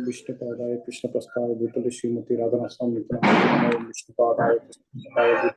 विष्णुपादाय कृष्णप्रस्थाय भूतले श्रीमती राधानाथाम नित्यानंद विष्णुपादाय कृष्णप्रस्थाय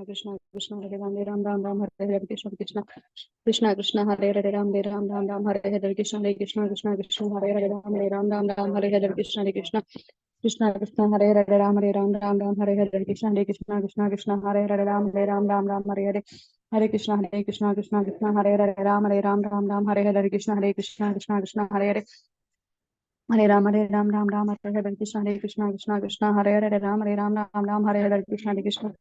Krishna Krishna Hare Ram Ram Ram Hare Hare Krishna Krishna Krishna Krishna Hare Hare Ram Ram Ram Hare Hare Krishna Krishna Krishna Krishna Hare Hare Ram Ram Ram Hare Hare Krishna Krishna Krishna Krishna Hare Hare Ram Ram Hare Hare Krishna Krishna Krishna Krishna Hare Hare Ram Ram Hare Hare Hare Krishna Krishna Krishna Hare Hare Ram Hare Hare Krishna Krishna Krishna Hare Hare Hare Ram Ram Hare Hare Krishna Krishna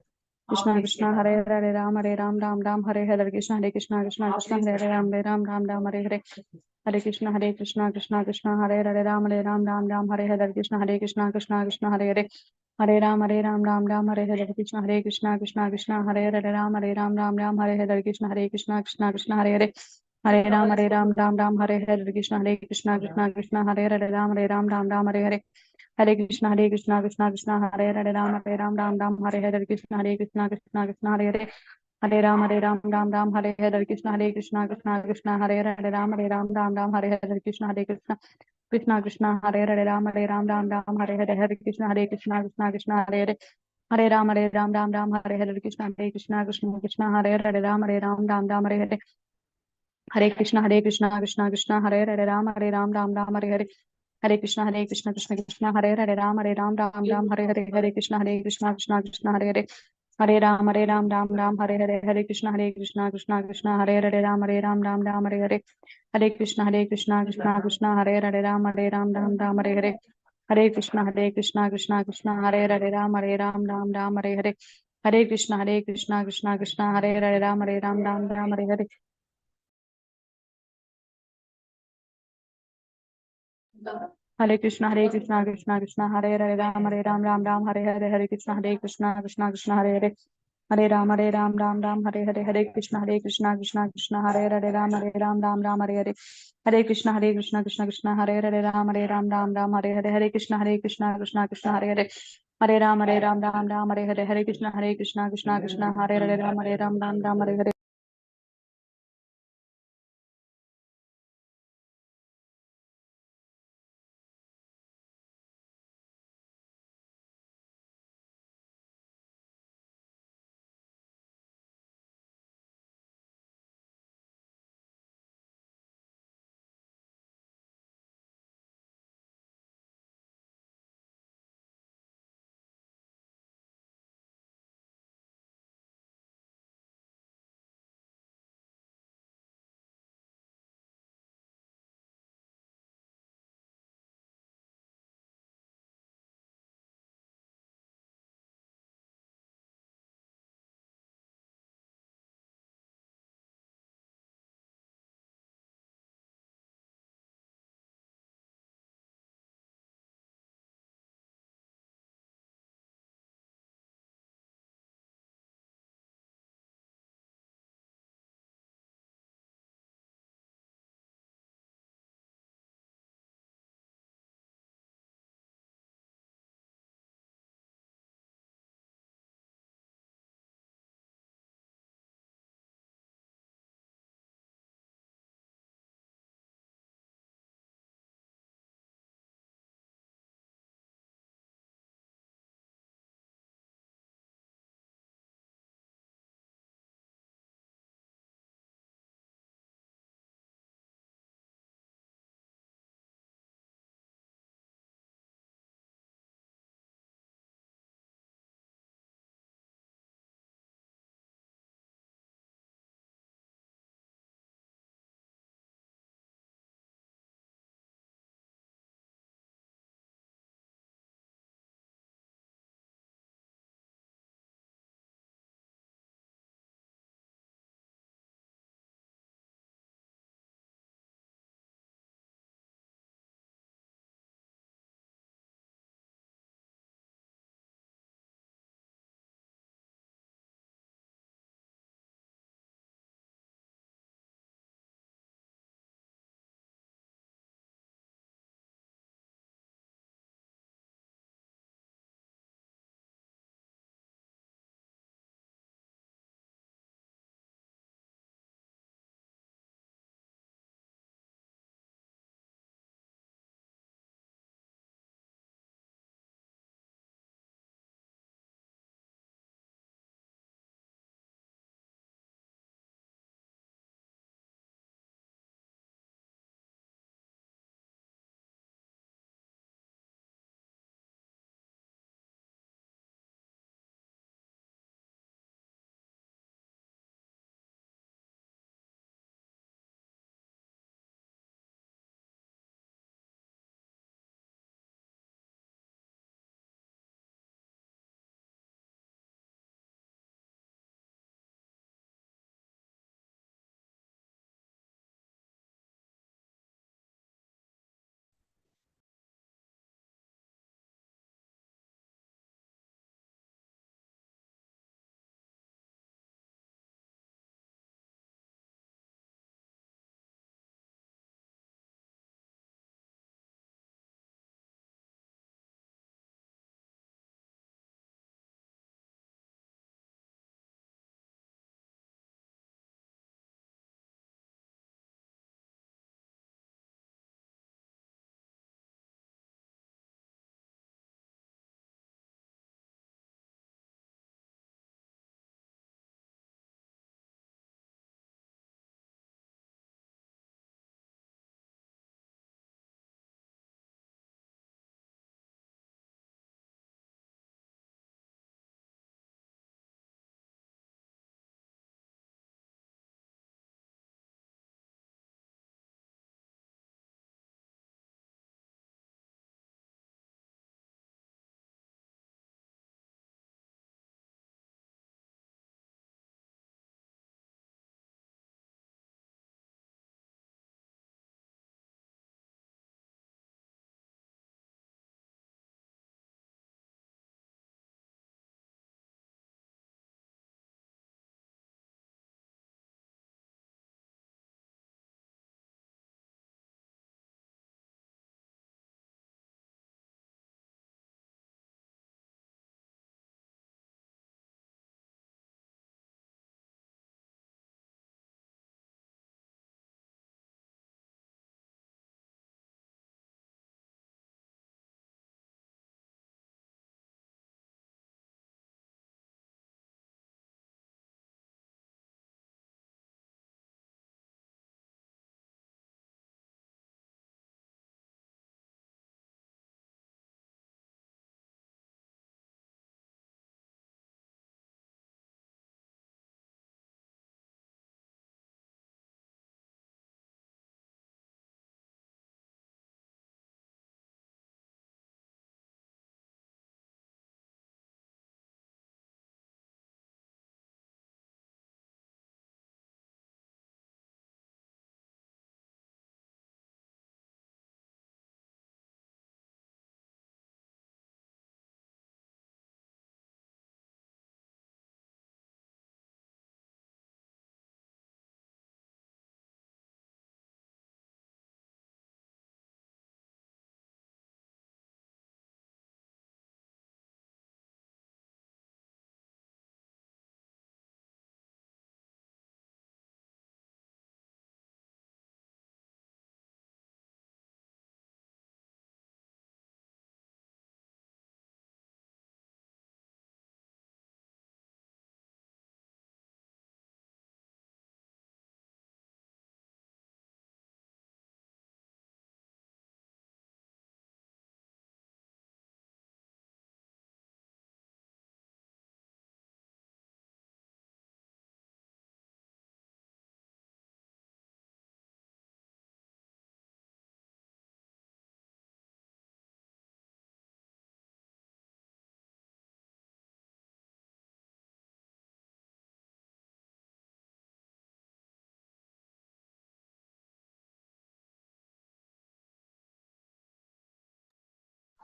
Hare Hare Ram Hare Hare Krishna Krishna Krishna Hare Ram Hare Hare Krishna Krishna Hare Ram Hare Hare Hare Krishna Hare Ram Hare Hare Krishna Krishna Hare Hare Hare Ram Hare Hare Krishna Hare Ram Hare Hare Krishna Hare Hare Hare Ram Hare Hare Krishna Ram Hare Hare Hare Krishna Ram Hare Hare Krishna Hare Hare Hare Ram Hare Hare Krishna Ram Hare Hare Krishna Hare Hare Krishna Hare Hare Hare Ram Hare Hare Krishna Ram Hare Hare Hare Krishna Hare Hare Krishna Hare Ram Hare Hare Krishna Hare Hare Hare Krishna Ram Hare Hare Krishna Ram Hare Hare Hare Krishna Ram Hare Hare Krishna Ram Hare Hare Hare Krishna Krishna Hare Ram Hare Hare Hare Krishna Hare Hare Hare Ram Hare Krishna Ram Hare Hare Hare Krishna Ram Hare Krishna Hare Hare Ram Hare Hare Hare Krishna Ram Hare Hare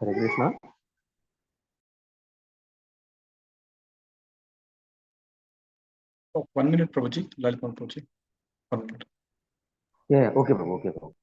Hare Krishna. Oh, 1 minute, Prabhuji. Lalpan Prabhuji. 1 minute. Yeah, okay, Prabhu. Okay, Prabhu.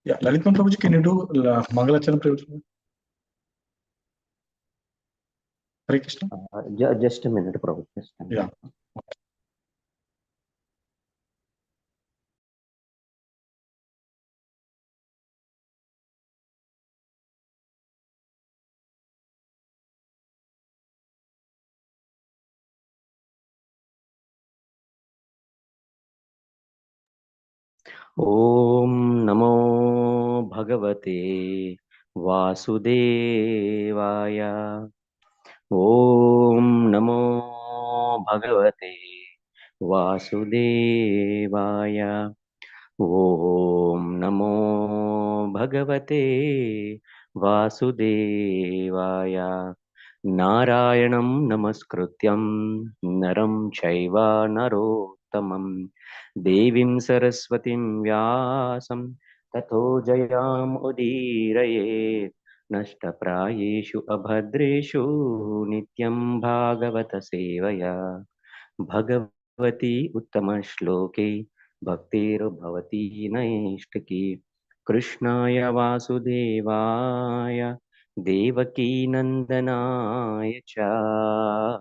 Yeah, Lalitman Prabhuji, can you do Mangalacharan Prabhuji? Hare Krishna. Just a minute, Prabhu. Just a minute. Yeah. Om Namo Bhagavate Vasudevaya. Om Namo Bhagavate Vasudevaya. Om Namo Bhagavate Vasudevaya. Narayanam Namaskrutyam Naram Chaiva Narottamam Devim Saraswatim Vyasam Tato Jayam Udirayet Nashtaprayeshu Abhadreshu Nityam Bhagavata Sevaya Bhagavati Uttama-shloke Bhaktir-bhavati Naishtaki Krishnaya Vasudevaya Devaki Nandanaya Cha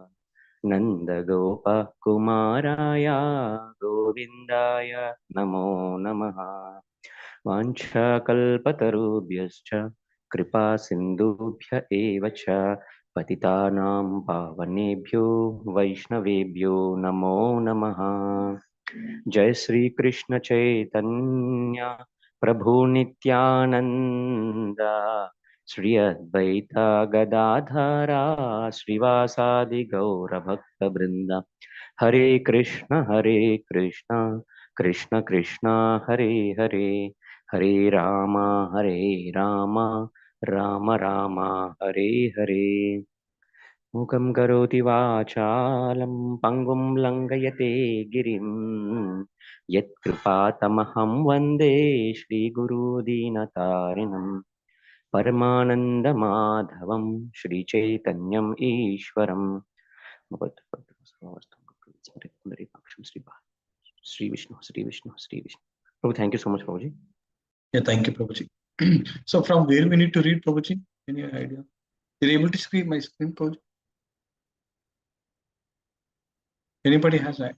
Nandagopa Kumaraya Govindaya Namo Namaha Vanchakalpatarubhyascha Kripa Sindhubhya Eva Cha Patitanam Pavanebhyo Vaishnavebhyo Namo Namaha Jai Sri Krishna Chaitanya Prabhu Nityananda Sri Advaita Gadadhara Srivasadi Gaura Bhakta Brinda Hare Krishna Krishna Krishna Hare Hare Hare Rama Rama Rama Hare Hare Mukam karoti vachalam pangum langayate girim yat kripatamaham vande Shri Guru Dinatarinam Paramananda Madhavam Shri Chaitanyam Ishwaram Shri Vishnu Shri Vishnu Shri Vishnu. Prabhu, thank you so much, Prabhuji. Yeah, thank you, Prabhuji. So from where we need to read, Prabhuji? Any idea? Are you able to see my screen, Prabhuji? Anybody has that?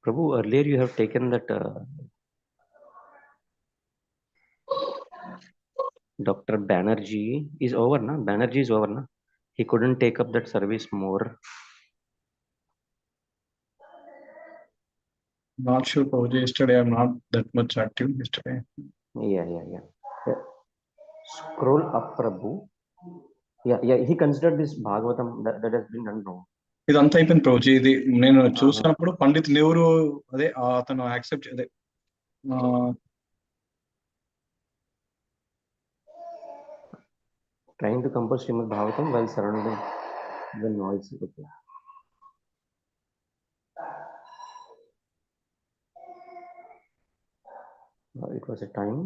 Prabhu, earlier you have taken that Dr. Banerjee is over, na? Banerjee is over, na? He couldn't take up that service more. Not sure, Prabhuji. Yesterday, I'm not that much active yesterday. Yeah. Scroll up, Prabhu. Yeah. He considered this Bhagavatam that has been done wrong. ఇదంతా అయిపోయింది ప్రభుజీ. ఇది నేను చూసినప్పుడు పండిత్ నెహ్రూ అదే అతను accept అదే Trying to compose Srimad Bhagavatam while surrounded the noise. Okay. It was a time.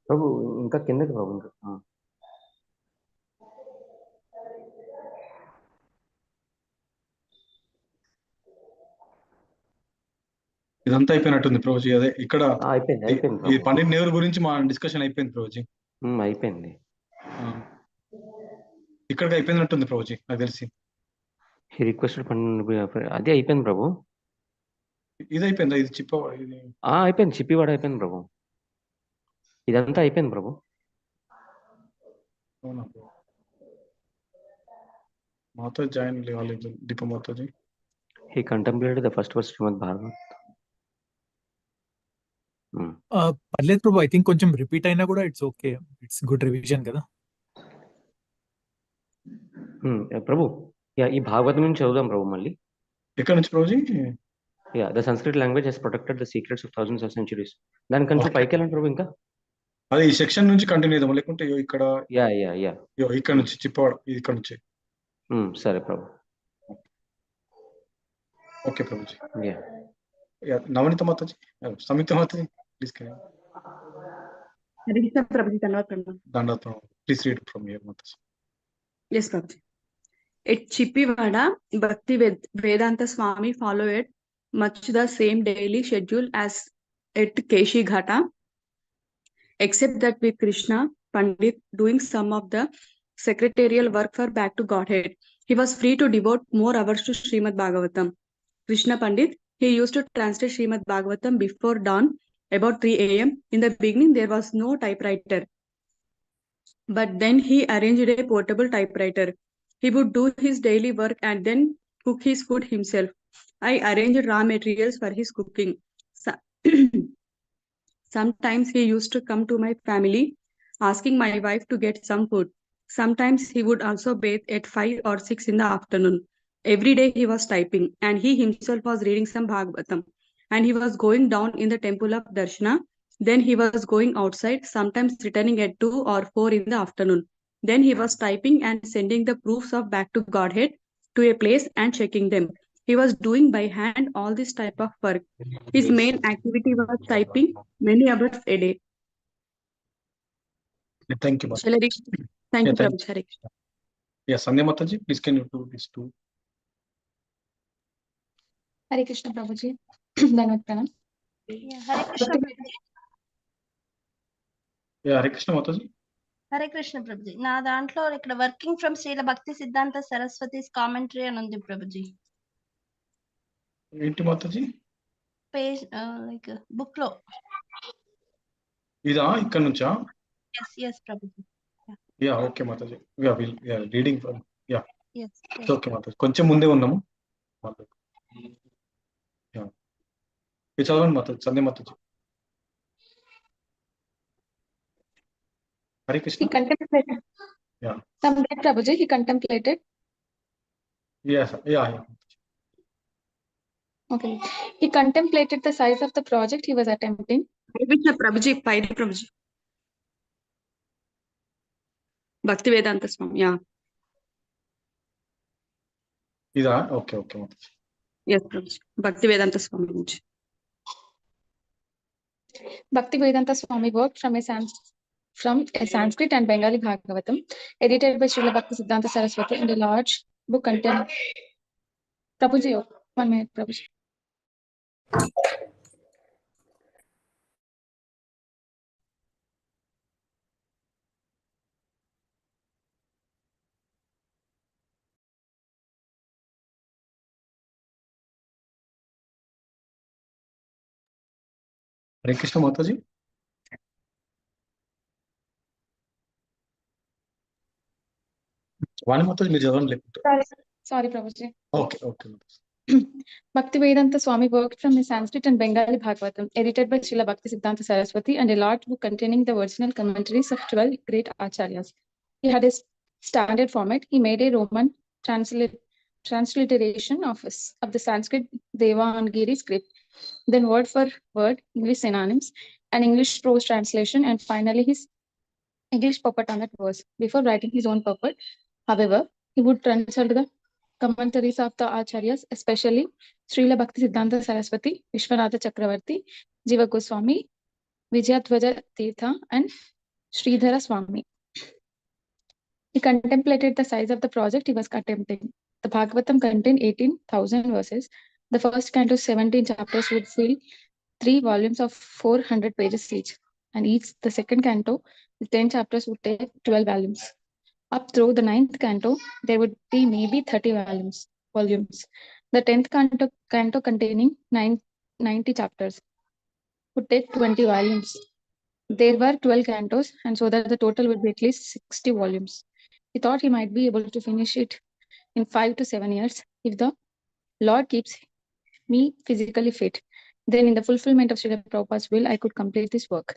Prabhu, ఇంకా కిందకి బాబు ఇంకా ఇదంతా అయిపోయినట్టుంది ప్రభుజీ. అదే ఇక్కడ అయిపోయింది ఈ పండిత్ నెహ్రూ గురించి మా డిస్కషన్ అయిపోయింది ప్రభుజీ. అయిపోయింది. ఇక్కడికి అయిపోయినట్టుంది ప్రభుజీ నాకు తెలిసి. హీ రిక్వెస్టెడ్ అదే అయిపోయింది ప్రభు. ఇది అయిపోయిందా? ఇది అయిపోయింది. చిప్పివాడ అయిపోయింది ప్రభు. ఇదంతా అయిపోయింది ప్రభు. Mataji joined Deepa Mataji. He contemplated the first verse Srimad Bhagavatam. పర్లేదు ప్రభు, ఐ థింక్ కొంచెం రిపీట్ అయినా కూడా it's okay, it's good revision కదా. ప్రభు ఈ భాగవతం నుంచి చదువుదాం ప్రభు మళ్ళీ. ఎక్కడ నుంచి Prabhuji? The Sanskrit language has protected the secrets of thousands of centuries. దాని కొంచెం పైకి వెళ్ళండి ప్రభు ఇంకా. అదే ఈ సెక్షన్ నుంచి కంటిన్యూ చేద్దాం, లేకుంటే ఇక్కడ ఇక్కడ నుంచి చిప్పవాడ ఇక్కడ నుంచి. సరే Prabhu. Okay Prabhuji. Navaneeta Mataji, Samyukta Mataji, please please read from here Mataji. Yes, Prabhuji. At Chippivada, Bhakti Vedanta Swami followed much the same daily schedule as at Keshi Ghata, except that with Krishna Pandit doing some of the secretarial work for Back to Godhead, he was free to devote more hours to Srimad Bhagavatam. Krishna Pandit, he used to translate Srimad Bhagavatam before dawn, about 3 a.m. In the beginning, there was no typewriter, but then he arranged a portable typewriter. He would do his daily work and then cook his food himself. I arranged raw materials for his cooking. Sometimes he used to come to my family, asking my wife to get some food. Sometimes he would also bathe at 5 or 6 in the afternoon. Every day he was typing, and he himself was reading some Bhagavatam. And he was going down in the temple of Darshana. Then he was going outside, sometimes returning at 2 or 4 in the afternoon. Then he was typing and sending the proofs of Back to Godhead to a place and checking them. He was doing by hand all this type of work. His main activity was typing many hours a day. Thank you, Thank you, Prabhu. Hare Krishna. Yeah, Sandhya Mataji, please can you do this too? Hare Krishna, Prabhuji. Dhanavad pranam. Hare Krishna, Prabhuji. Hare Krishna Mataji. Hare Krishna Prabhuji. నా దాంట్లో ఇక్కడ working from Srila భక్తి సిద్ధాంత సరస్వతీస్ commentary అని ఉంది ప్రభుజీ. ఏంటి Mataji? Page like book లో. ఇదా ఇక్కడ నుంచా? yes Prabhuji. Okay Mataji. Reading from yes okay Mataji. కొంచెం ముందే ఉన్నాము. చదవండి మాతాజీ. సంధ్య Mataji. Hare Krishna. He contemplated. Someday, Prabhuji, he contemplated. Yes. Okay. He contemplated the size of the project he was attempting. Prabhuji, Prabhuji. Bhakti Vedanta Swami. Ida? Okay. Yes, Prabhuji. Bhakti Vedanta Swami. Bhakti Vedanta Swami worked from a Sanskrit and Bengali Bhagavatam, edited by Srila Bhakti Siddhanta Saraswati in a large book containing. Prabhuji, 1 minute, Prabhuji. Hare Krishna Mataji. Vani Mataji, మీరు చదవండి లేకుంటే. Sorry, Prabhuji. Okay. Bhakti Vedanta Swami worked from a Sanskrit and Bengali Bhagavatam, edited by Srila Bhakti Siddhanta Saraswati, and a large book containing the original commentaries of 12 great acharyas. He had a standard format. He made a Roman transliteration of the Sanskrit Devanagari script, then word for word English synonyms, and English prose translation, and finally his English puppet on that verse. Before writing his own puppet, however, he would consult the commentaries of the acharyas, especially Srila Bhakti Siddhanta Saraswati, Vishwanatha Chakravarti, Jiva Goswami, Vijayadvaja Tirtha, and Sridhara Swami. He contemplated the size of the project he was attempting. The Bhagavatam contained 18,000 verses. The first canto 17 chapters would fill 3 volumes of 400 pages each, and the second canto, the 10 chapters would take 12 volumes. Up through the 9th canto, there would be maybe 30 volumes. The 10th canto containing 90 chapters would take 20 volumes. There were 12 cantos, and so that the total would be at least 60 volumes. He thought he might be able to finish it in 5 to 7 years. If the Lord keeps me physically fit, then in the fulfillment of Srila Prabhupada's will, I could complete this work.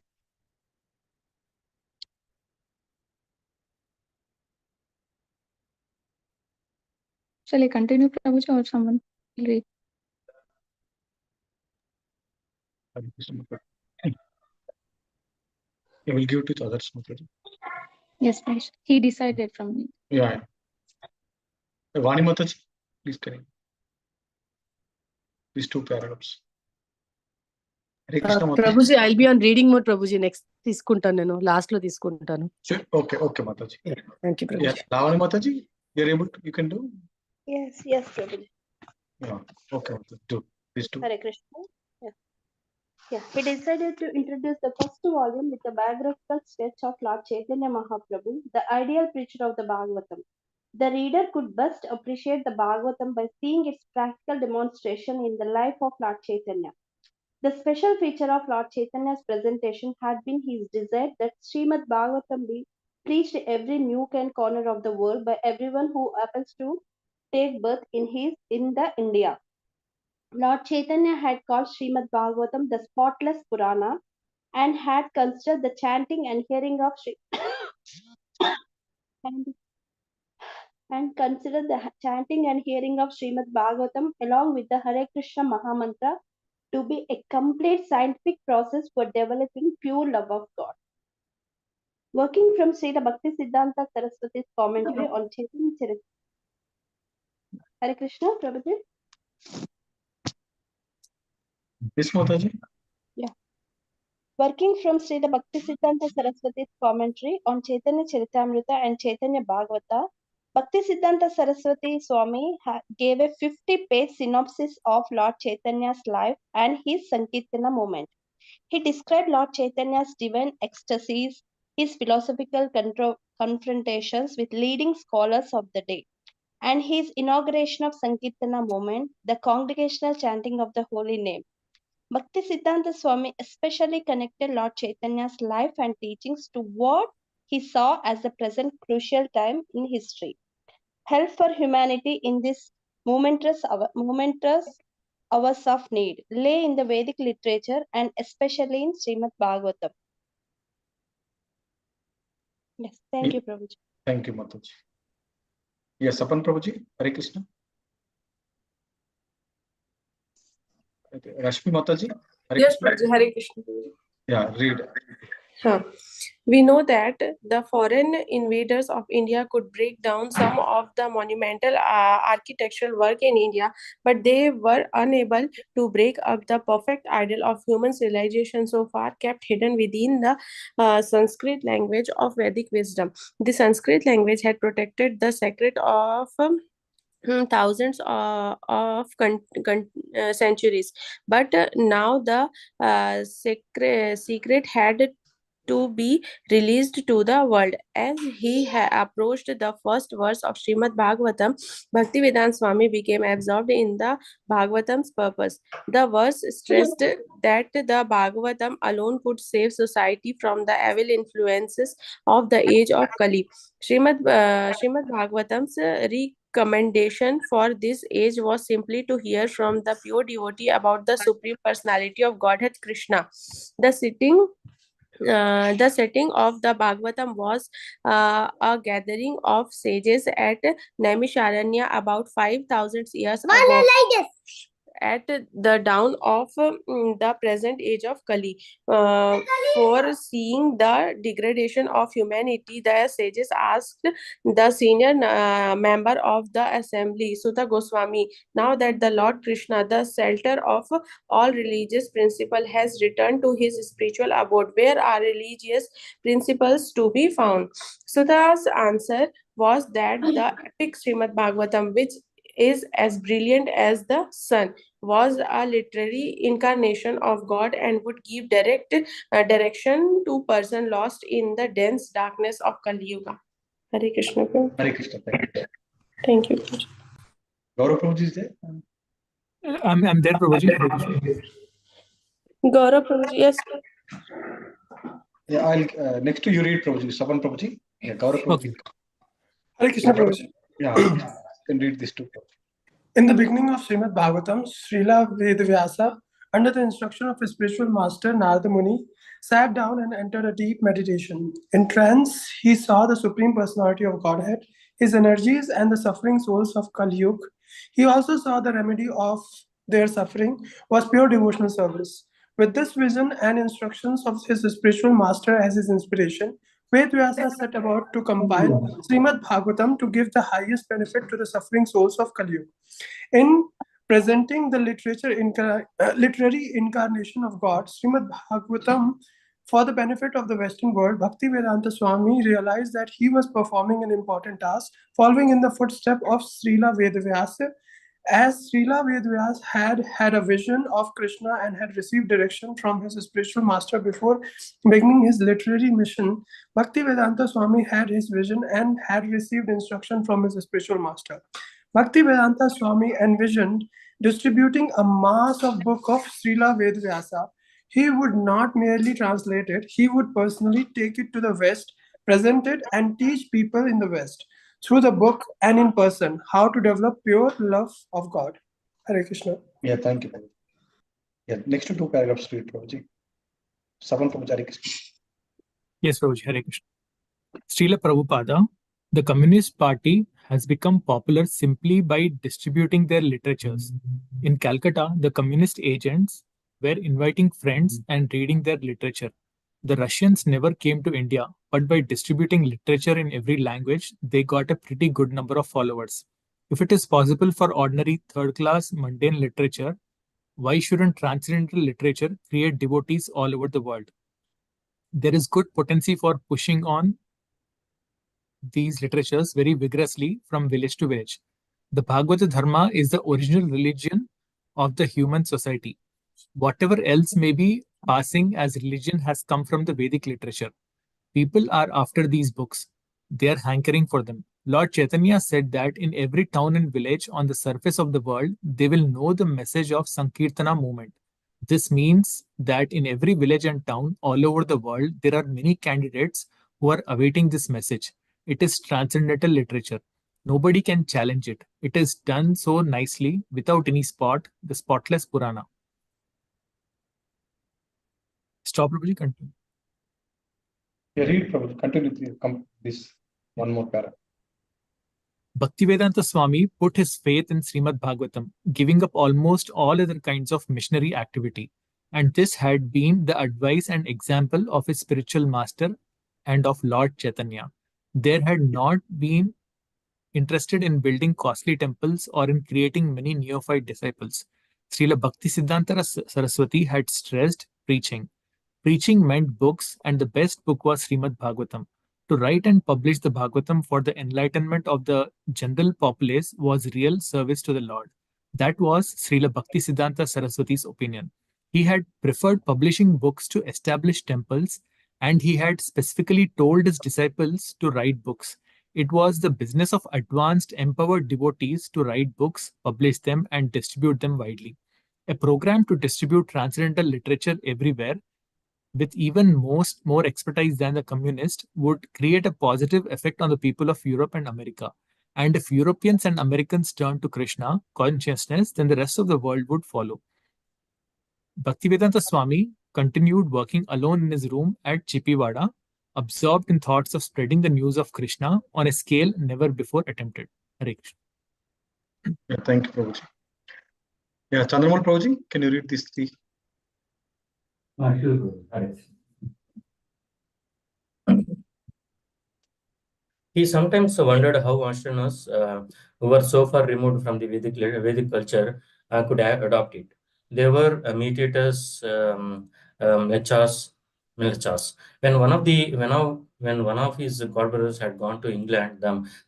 Shall I continue, Prabhuji, or someone will read? Hare Krishna Mataji. I will give it to others, Mataji. Yes, please. He decided from me. Yeah. Vani Mataji, please carry. These two paragraphs. Hare Krishna Mataji. Prabhuji, I'll be on reading mode, Prabhuji. Next తీసుకుంటాను నేను last లో తీసుకుంటాను. Sure. Okay, Mataji. Thank you, Prabhuji. Yeah, Lavani Mataji, you're able to, you can do? Yes, Prabhuji. Yeah, okay, Mataji, do. Please do. Hare Krishna. Yeah, he decided to introduce the first volume with the biographical sketch of Lord Chaitanya Mahaprabhu, the ideal preacher of the Bhagavatam. The reader could best appreciate the Bhagavatam by seeing its practical demonstration in the life of Lord Chaitanya. The special feature of Lord Chaitanya's presentation had been his desire that Srimad Bhagavatam be preached every nook and corner of the world by everyone who happens to take birth in the India. Lord Chaitanya had called Srimad Bhagavatam the spotless Purana and had considered the chanting and hearing of Srimad Bhagavatam along with the Hare Krishna Mahamantra to be a complete scientific process for developing pure love of God. Working from Srila Bhakti Siddhanta Saraswati's commentary on Chaitanya Charitamrita. Hare Krishna, Prabhuji. Yes, Mataji. Working from Srila Bhakti Siddhanta Saraswati's commentary on Chaitanya Charitamrita and Chaitanya Bhagavata, Bhakti Siddhanta Saraswati Swami gave a 50-page synopsis of Lord Chaitanya's life and his Sankirtana movement. He described Lord Chaitanya's divine ecstasies, his philosophical confrontations with leading scholars of the day, and his inauguration of Sankirtana movement, the congregational chanting of the holy name. Bhakti Siddhanta Swami especially connected Lord Chaitanya's life and teachings to what he saw as the present crucial time in history. Help for humanity in this momentous hours of need lay in the Vedic literature and especially in Srimad Bhagavatam. Yes, thank you, Prabhuji. Thank you, Mataji. Yes, Apan Prabhuji, Hare Krishna. Okay. Rashmi Mataji. Hare Yes, Krishna. Prabhuji, Hare Krishna. Yeah, read. We know that the foreign invaders of India could break down some of the monumental architectural work in India, but they were unable to break up the perfect ideal of human civilization so far kept hidden within the Sanskrit language of Vedic wisdom. The Sanskrit language had protected the secret of thousands of centuries, but now the secret had to be released to the world. As he approached the first verse of Srimad Bhagavatam, Bhaktivedanta Swami became absorbed in the Bhagavatam's purpose. The verse stressed that the Bhagavatam alone could save society from the evil influences of the age of Kali. Srimad Bhagavatam's recommendation for this age was simply to hear from the pure devotee about the Supreme Personality of Godhead Krishna. The setting of the Bhagavatam was a gathering of sages at Naimisharanya about 5,000 years ago. At the dawn of the present age of Kali. Foreseeing the degradation of humanity, the sages asked the senior member of the assembly, Sutta Goswami, now that the Lord Krishna, the shelter of all religious principle, has returned to his spiritual abode, where are religious principles to be found? Sutta's answer was that the epic Srimad Bhagavatam, which is as brilliant as the sun, was a literary incarnation of God and would give direction to person lost in the dense darkness of Kali Yuga. Hare Krishna. Hare Krishna. Thank you. Gaurav Prabhuji is there? I'm there, Prabhuji. Hare Krishna. Gaurav Prabhuji, yes. Yeah, I'll next to you read Prabhuji. Saban Prabhuji. Yeah, Gaurav Prabhuji. Okay. Hare Krishna, Prabhuji. Yeah. Then read these two. In the beginning of Srimad Bhagavatam, Srila Vedavyasa, under the instruction of his spiritual master Narada Muni, sat down and entered a deep meditation. In trance, he saw the Supreme Personality of Godhead, his energies, and the suffering souls of Kali Yuga. He also saw the remedy of their suffering was pure devotional service. With this vision and instructions of his spiritual master as his inspiration, Vedvyasa set about to compile Srimad Bhagavatam to give the highest benefit to the suffering souls of Kali Yuga. In presenting the literary incarnation of God, Srimad Bhagavatam, for the benefit of the Western world, Bhaktivedanta Swami realized that he was performing an important task, following in the footsteps of Srila Vedavyasa. As Srila Vedavyasa had a vision of Krishna and had received direction from his spiritual master before beginning his literary mission, Bhaktivedanta Swami had his vision and had received instruction from his spiritual master. Bhaktivedanta Swami envisioned distributing a mass of book of Srila Vedavyasa. He would not merely translate it, he would personally take it to the West, present it, and teach people in the West through the book and in person how to develop pure love of God. Hare Krishna. Yeah, thank you. Yeah, next two paragraphs read, Prabhuji. Savan Prabhuji, Hare Krishna. Yes, Prabhuji, Hare Krishna. Srila Prabhupada, the Communist Party has become popular simply by distributing their literatures. In Calcutta, the communist agents were inviting friends and reading their literature. The Russians never came to India, but by distributing literature in every language, they got a pretty good number of followers. If it is possible for ordinary third-class mundane literature, why shouldn't transcendental literature create devotees all over the world? There is good potency for pushing on these literatures very vigorously from village to village. The Bhagavata Dharma is the original religion of the human society. Whatever else may be passing as religion has come from the Vedic literature. People are after these books. They are hankering for them. Lord Chaitanya said that in every town and village on the surface of the world, they will know the message of Sankirtana movement. This means that in every village and town all over the world, there are many candidates who are awaiting this message. It is transcendental literature. Nobody can challenge it. It is done so nicely without any spot, the spotless Purana. Stop, Prabhuji, continue. Yeah, read, Prabhuji. Continue with this one more paragraph. Bhaktivedanta Swami put his faith in Srimad Bhagavatam, giving up almost all other kinds of missionary activity. And this had been the advice and example of his spiritual master and of Lord Chaitanya. There had not been interested in building costly temples or in creating many neophyte disciples. Srila Bhaktisiddhanta Saraswati had stressed preaching. Preaching meant books, and the best book was Srimad Bhagavatam. To write and publish the Bhagavatam for the enlightenment of the general populace was real service to the Lord. That was Srila Bhaktisiddhanta Saraswati's opinion. He had preferred publishing books to establish temples, and he had specifically told his disciples to write books. It was the business of advanced, empowered devotees to write books, publish them, and distribute them widely. A program to distribute transcendental literature everywhere, with even more expertise than the communist, would create a positive effect on the people of Europe and America. And if Europeans and Americans turn to Krishna consciousness, then the rest of the world would follow. Bhaktivedanta Swami continued working alone in his room at Chippiwada, absorbed in thoughts of spreading the news of Krishna on a scale never before attempted. Hare Krishna. Yeah, thank you, Prabhuji. Yeah, Chandramal Prabhuji, can you read these three? Sure. Hare He sometimes wondered how Westerners who were so far removed from the Vedic culture could adopt it. They were meat eaters, lechas, milchas. When one of his godbrothers had gone to England,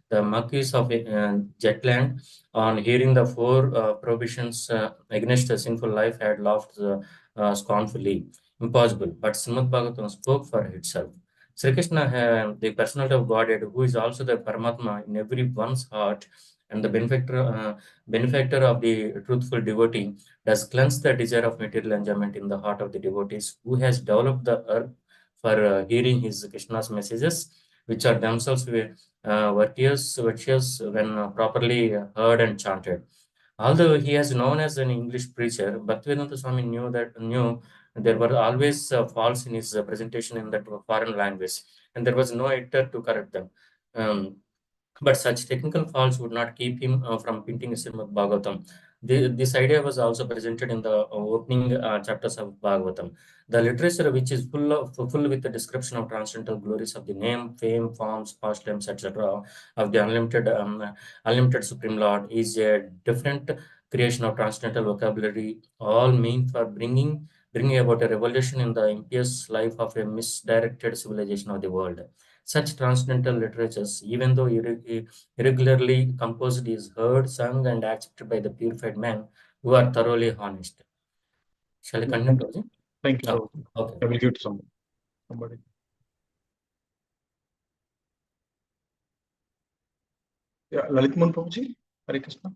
the Marquis of Jetland, on hearing the four prohibitions against a sinful life, had laughed scornfully. Impossible, but Srimad Bhagavatam spoke for itself. Sri Krishna, the personality of Godhead, who is also the Paramatma in everyone's heart, and the benefactor of the truthful devotee, does cleanse the desire of material enjoyment in the heart of the devotees, who has developed the earth for hearing his Krishna's messages. which are themselves virtuous when properly heard and chanted. Although he is known as an English preacher, Bhaktivedanta Swami knew there were always faults in his presentation in that foreign language, and there was no editor to correct them. Um, but such technical faults would not keep him from printing Srimad Bhagavatam. This idea was also presented in the opening chapters of Bhagavatam. The literature, which is full with the description of transcendental glories of the name, fame, forms, pastimes, etc., of the unlimited Supreme Lord, is a different creation of transcendental vocabulary, all meant for bringing about a revolution in the impious life of a misdirected civilization of the world. Such transcendental literatures, even though irregularly composed, is heard, sung, and accepted by the purified men who are thoroughly honest. Shall I continue, Prabhuji? Thank you, Oh, Prabhuji. okay. I will give to somebody. Yeah, Lalitman Prabhuji, Hare Krishna.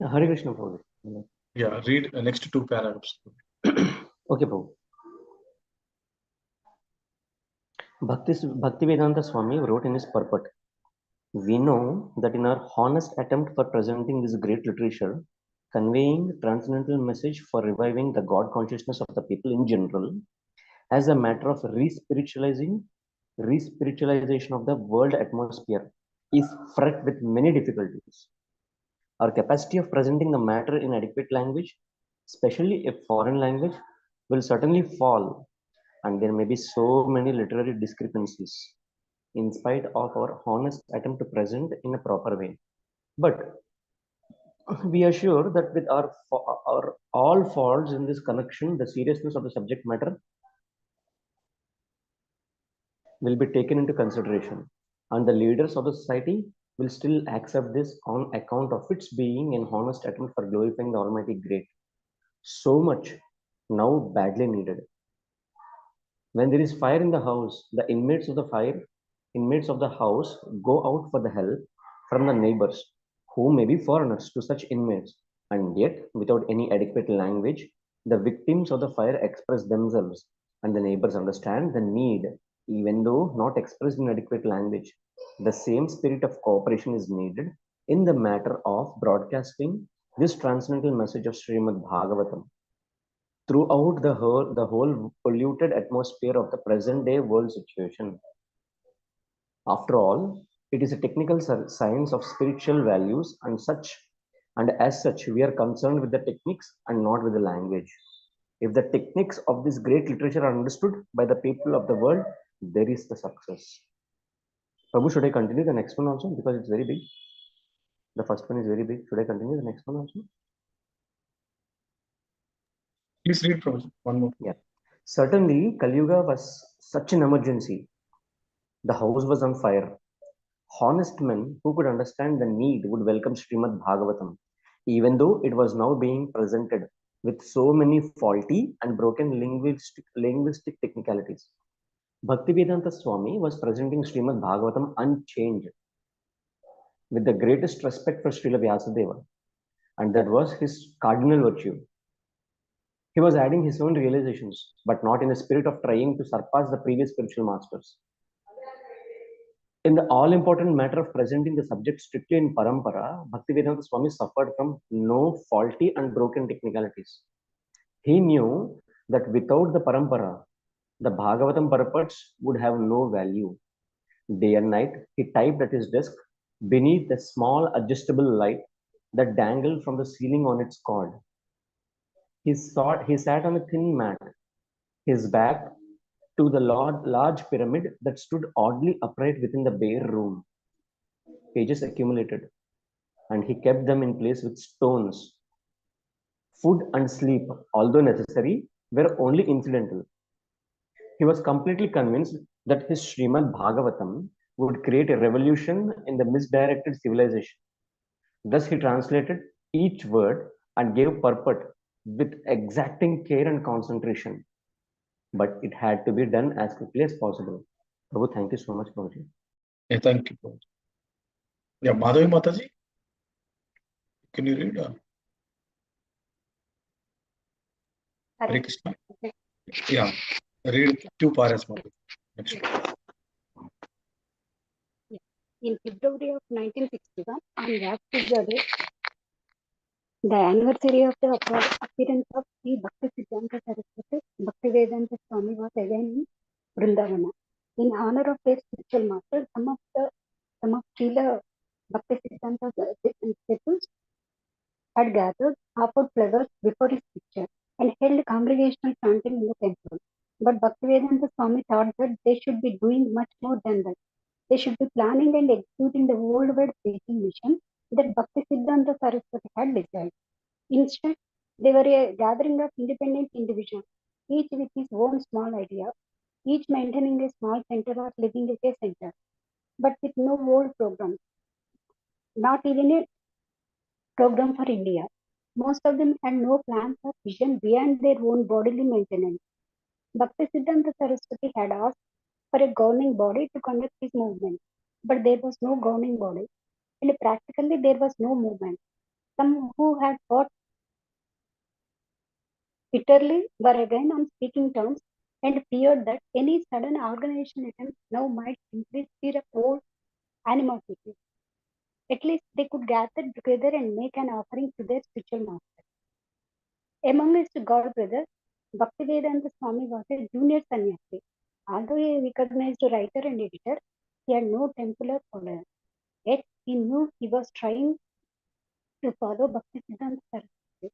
Hare Krishna, Prabhuji. Yeah, read next two paragraphs. Okay, Prabhu. Bhaktivedanta Swami wrote in his purport, we know that in our honest attempt for presenting this great literature, conveying transcendental message for reviving the God consciousness of the people in general, as a matter of re-spiritualization of the world atmosphere, is fraught with many difficulties. Our capacity of presenting the matter in adequate language, especially a foreign language, will certainly fall, and there may be so many literary discrepancies in spite of our honest attempt to present in a proper way. But we are sure that with our all faults in this connection, the seriousness of the subject matter will be taken into consideration, and the leaders of the society will still accept this on account of its being an honest attempt for glorifying the Almighty Great. So much now badly needed. When there is fire in the house, the inmates of the house go out for the help from the neighbors, who may be foreigners to such inmates, and yet without any adequate language, the victims of the fire express themselves, and the neighbors understand the need, even though not expressed in adequate language. The same spirit of cooperation is needed in the matter of broadcasting this transcendental message of Srimad Bhagavatam throughout the whole polluted atmosphere of the present day world situation. After all, it is a technical science of spiritual values, and as such, we are concerned with the techniques and not with the language. If the techniques of this great literature are understood by the people of the world, there is the success. Prabhu, should I continue the next one also? Because it's very big. The first one is very big. Should I continue the next one also? Please read, Prabhuji. One more. Yeah. Certainly, Kali Yuga was such an emergency. The house was on fire. Honest men who could understand the need would welcome Srimad Bhagavatam, even though it was now being presented with so many faulty and broken linguistic technicalities. Bhaktivedanta Swami was presenting Srimad Bhagavatam unchanged, with the greatest respect for Srila Vyasadeva, and that was his cardinal virtue. He was adding his own realizations, but not in a spirit of trying to surpass the previous spiritual masters. In the all-important matter of presenting the subject strictly in parampara, Bhaktivedanta Swami suffered from no faulty and broken technicalities. He knew that without the parampara, the Bhagavatam purports would have no value. Day and night, he typed at his desk beneath a small adjustable light that dangled from the ceiling on its cord. He sat on a thin mat, his back to the large pyramid that stood oddly upright within the bare room. Pages accumulated, and he kept them in place with stones. Food and sleep, although necessary, were only incidental. He was completely convinced that his Srimad Bhagavatam would create a revolution in the misdirected civilization. Thus, he translated each word and gave purport with exacting care and concentration. But it had to be done as quickly as possible. Prabhu, thank you so much, Prabhuji. Yeah, thank you, Prabhuji. Yeah, Madhavi Mataji, can you read? Hare Krishna. Yeah, read two paras, Madhavi. Next. In February of 1961, on Vyasa Day, the anniversary of the appearance of Sri Bhaktisiddhanta Saraswati Bhaktivedanta Swami was again in Vrindavana. In honor of their spiritual master, some of Srila Bhaktisiddhanta's disciples had gathered, offered flowers before his picture, and held congregational chanting in the temple. But Bhaktivedanta Swami thought that they should be doing much more than that. They should be planning and executing the worldwide preaching mission that Bhaktisiddhanta Saraswati had desired. Instead, they were a gathering of independent individuals, each with his own small idea, each maintaining a small center or living at a center, but with no world program, not even a program for India. Most of them had no plans or vision beyond their own bodily maintenance. Bhaktisiddhanta Saraswati had asked for a governing body to conduct his movement, but there was no governing body, and practically there was no movement. Some who had fought bitterly were again on speaking terms and feared that any sudden organization attempt now might increase their old animosity. At least they could gather together and make an offering to their spiritual master. Among his god brothers, Bhaktivedanta Swami was a junior sannyasi. Although a recognized writer and editor, he had no temple or follower. Yet he knew he was trying to follow Bhaktisiddhanta Saraswati.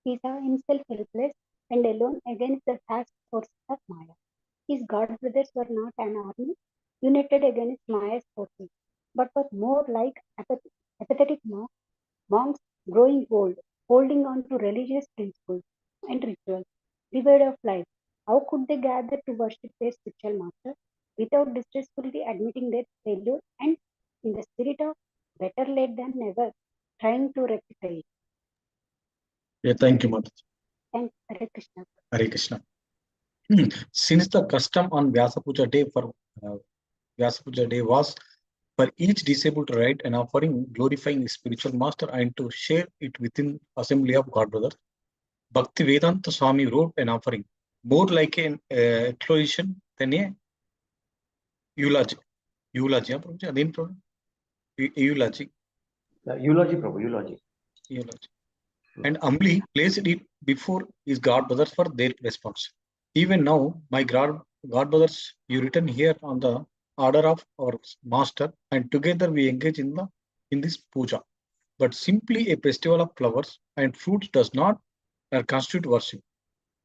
He saw himself helpless and alone against the vast forces of Maya. His god brothers were not an army united against Maya's forces, but were more like apathetic monks growing old, holding on to religious principles and rituals, devoid of life. How could they gather to worship their spiritual master without distressfully admitting their failure and, in the spirit of better late than never, trying to rectify it? Yeah, thank you, Mataji. Thanks, Hare Krishna. Hare Krishna. Since the custom on Vyasa Puja day was for each disciple to write an offering glorifying his spiritual master and to share it within assembly of God brothers, Bhaktivedanta Swami wrote an offering more like an exploration than a eulogy. Eulogy, Prabhuji? Eulogy. Eulogy, Prabhu, eulogy. Eulogy. And humbly placed it before his god brothers for their response. Even now, my god brothers, you written here on the order of our master, and together we engage in this puja. But simply a festival of flowers and fruits does not constitute worship.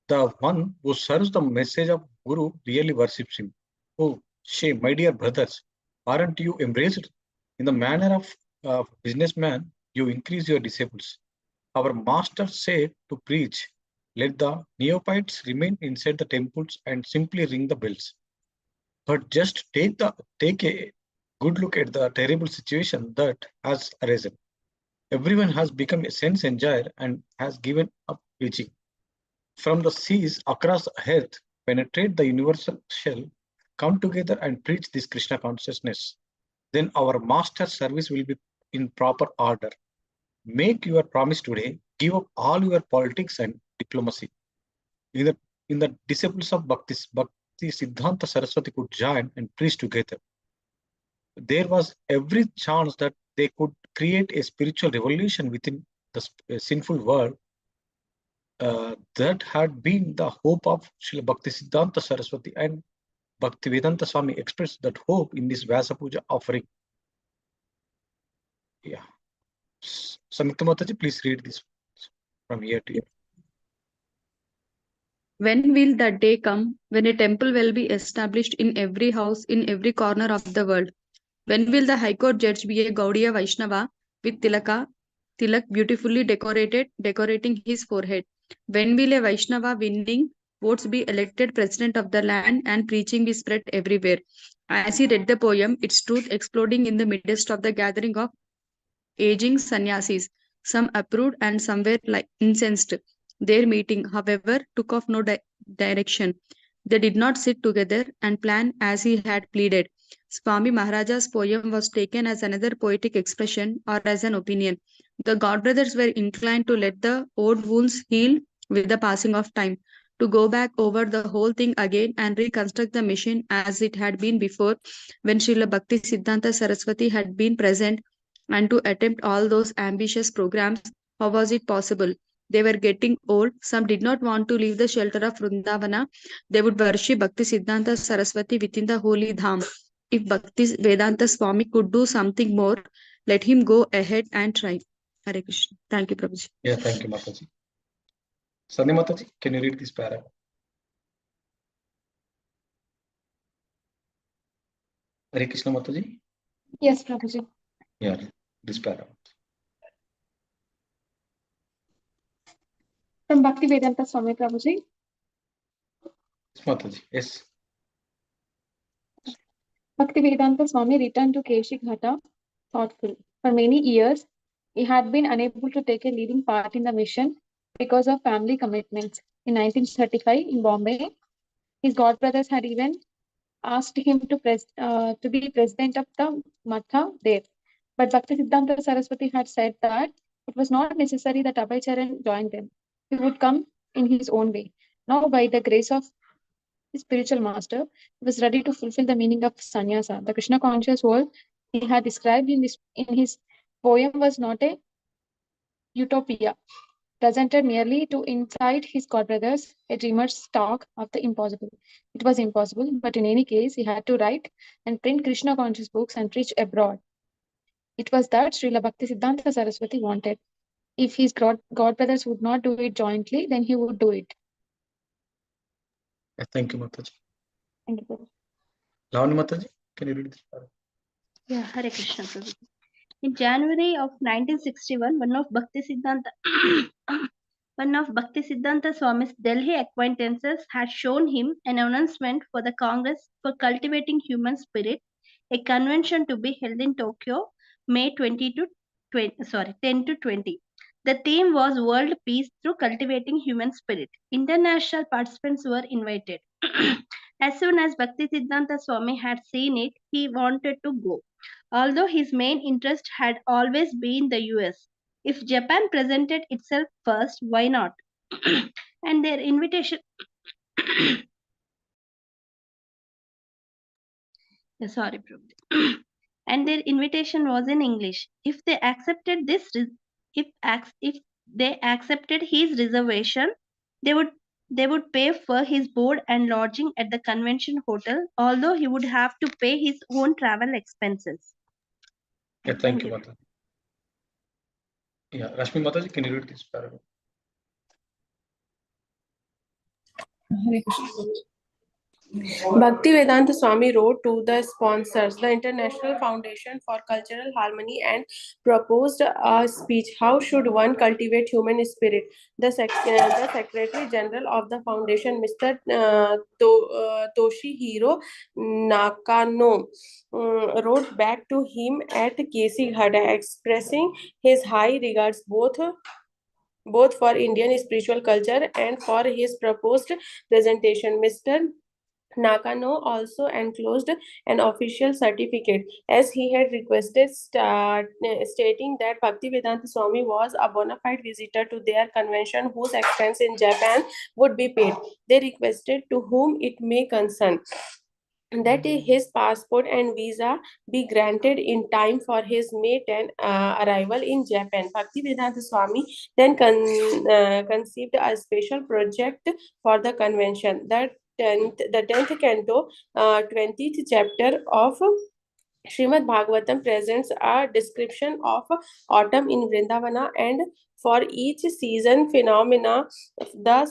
The one who serves the message of Guru really worships him. Oh, shame, my dear brothers, aren't you embraced? In the manner of businessman, you increase your disciples. Our master said to preach, let the neophytes remain inside the temples and simply ring the bells. But just take a good look at the terrible situation that has arisen. Everyone has become a sense enjoyer and has given up preaching. From the seas across the earth, penetrate the universal shell, come together and preach this Krishna consciousness. Then our master's service will be in proper order. Make your promise today, give up all your politics and diplomacy. In the disciples of Bhakti Siddhanta Saraswati could join and preach together. There was every chance that they could create a spiritual revolution within the sinful world. That had been the hope of Srila Bhakti Siddhanta Saraswati, and Bhaktivedanta Swami expressed that hope in this Vyasa Puja offering. Yeah. Samyukta Mataji, please read this from here to here. When will that day come when a temple will be established in every house, in every corner of the world? When will the High Court judge be a Gaudiya Vaishnava with tilak beautifully decorating his forehead? When will a Vaishnava winning votes be elected president of the land and preaching be spread everywhere? As he read the poem, its truth exploding in the midst of the gathering of aging sannyasis. Some approved and some were incensed. Their meeting, however, took off no direction. They did not sit together and plan as he had pleaded. Swami Maharaja's poem was taken as another poetic expression or as an opinion. The godbrothers were inclined to let the old wounds heal with the passing of time. to go back over the whole thing again and reconstruct the mission as it had been before when Srila Bhakti Siddhanta Saraswati had been present, and to attempt all those ambitious programs. How was it possible? They were getting old. Some did not want to leave the shelter of Vrindavana. They would worship Bhakti Siddhanta Saraswati within the holy dham. If Bhakti Vedanta Swami could do something more, let him go ahead and try. Hare Krishna. Thank you, Prabhuji. Yeah, thank you, Mataji. Sandhya Mataji, can you read this paragraph? Hare Krishna Mataji? Yes, Prabhuji. Yeah, this paragraph. From Bhakti Vedanta Swami Prabhuji. Yes, Mataji, yes. Bhakti Vedanta Swami returned to Keshi Ghata thoughtful. For many years, he had been unable to take a leading part in the mission because of family commitments. In 1935, in Bombay, his godbrothers had even asked him to be president of the Matha there. But Bhakti Siddhanta Saraswati had said that it was not necessary that Abhay Charan join them. He would come in his own way. Now, by the grace of his spiritual master, he was ready to fulfill the meaning of sannyasa. The Krishna conscious world he had described in his poem was not a utopia, presented merely to incite his godbrothers, a dreamer's talk of the impossible. It was impossible, but in any case, he had to write and print Krishna conscious books and preach abroad. It was that Srila Bhakti Siddhanta Saraswati wanted. If his godbrothers would not do it jointly, then he would do it. Yeah, thank you, Mataji. Thank you, Prabhu. Lavani Mataji, can you read this paragraph? Yeah, Hare Krishna Prabhu. In January of 1961, one of Bhakti Siddhanta Swami's Delhi acquaintances had shown him an announcement for the Congress for Cultivating Human Spirit, a convention to be held in Tokyo, May 10 to 20. The theme was World Peace through Cultivating Human Spirit. International participants were invited. As soon as Bhakti Siddhanta Swami had seen it, he wanted to go. Although his main interest had always been the US. If Japan presented itself first, why not? And their invitation sorry, Prabhu. And their invitation was in English. If they accepted if they accepted his reservation, they would pay for his board and lodging at the convention hotel, although he would have to pay his own travel expenses. Yeah, thank you, Mataji. Yeah, Rashmi Mataji, can you read this paragraph? Hare Krishna. Bhaktivedanta Swami wrote to the sponsors, the International Foundation for Cultural Harmony, and proposed a speech. How should one cultivate human spirit? The Secretary General of the foundation, Mr. Toshihiro Nakano, wrote back to him at Kesi Ghada, expressing his high regards both for Indian spiritual culture and for his proposed presentation. Mr. Nakano also enclosed an official certificate as he had requested, stating that Bhaktivedanta Swami was a bona fide visitor to their convention whose expense in Japan would be paid. They requested to whom it may concern that his passport and visa be granted in time for his May 10 arrival in Japan. Bhaktivedanta Swami then conceived a special project for the convention. The 10th canto, 20th chapter of Srimad Bhagavatam presents a description of autumn in Vrindavana, and for each season phenomena, the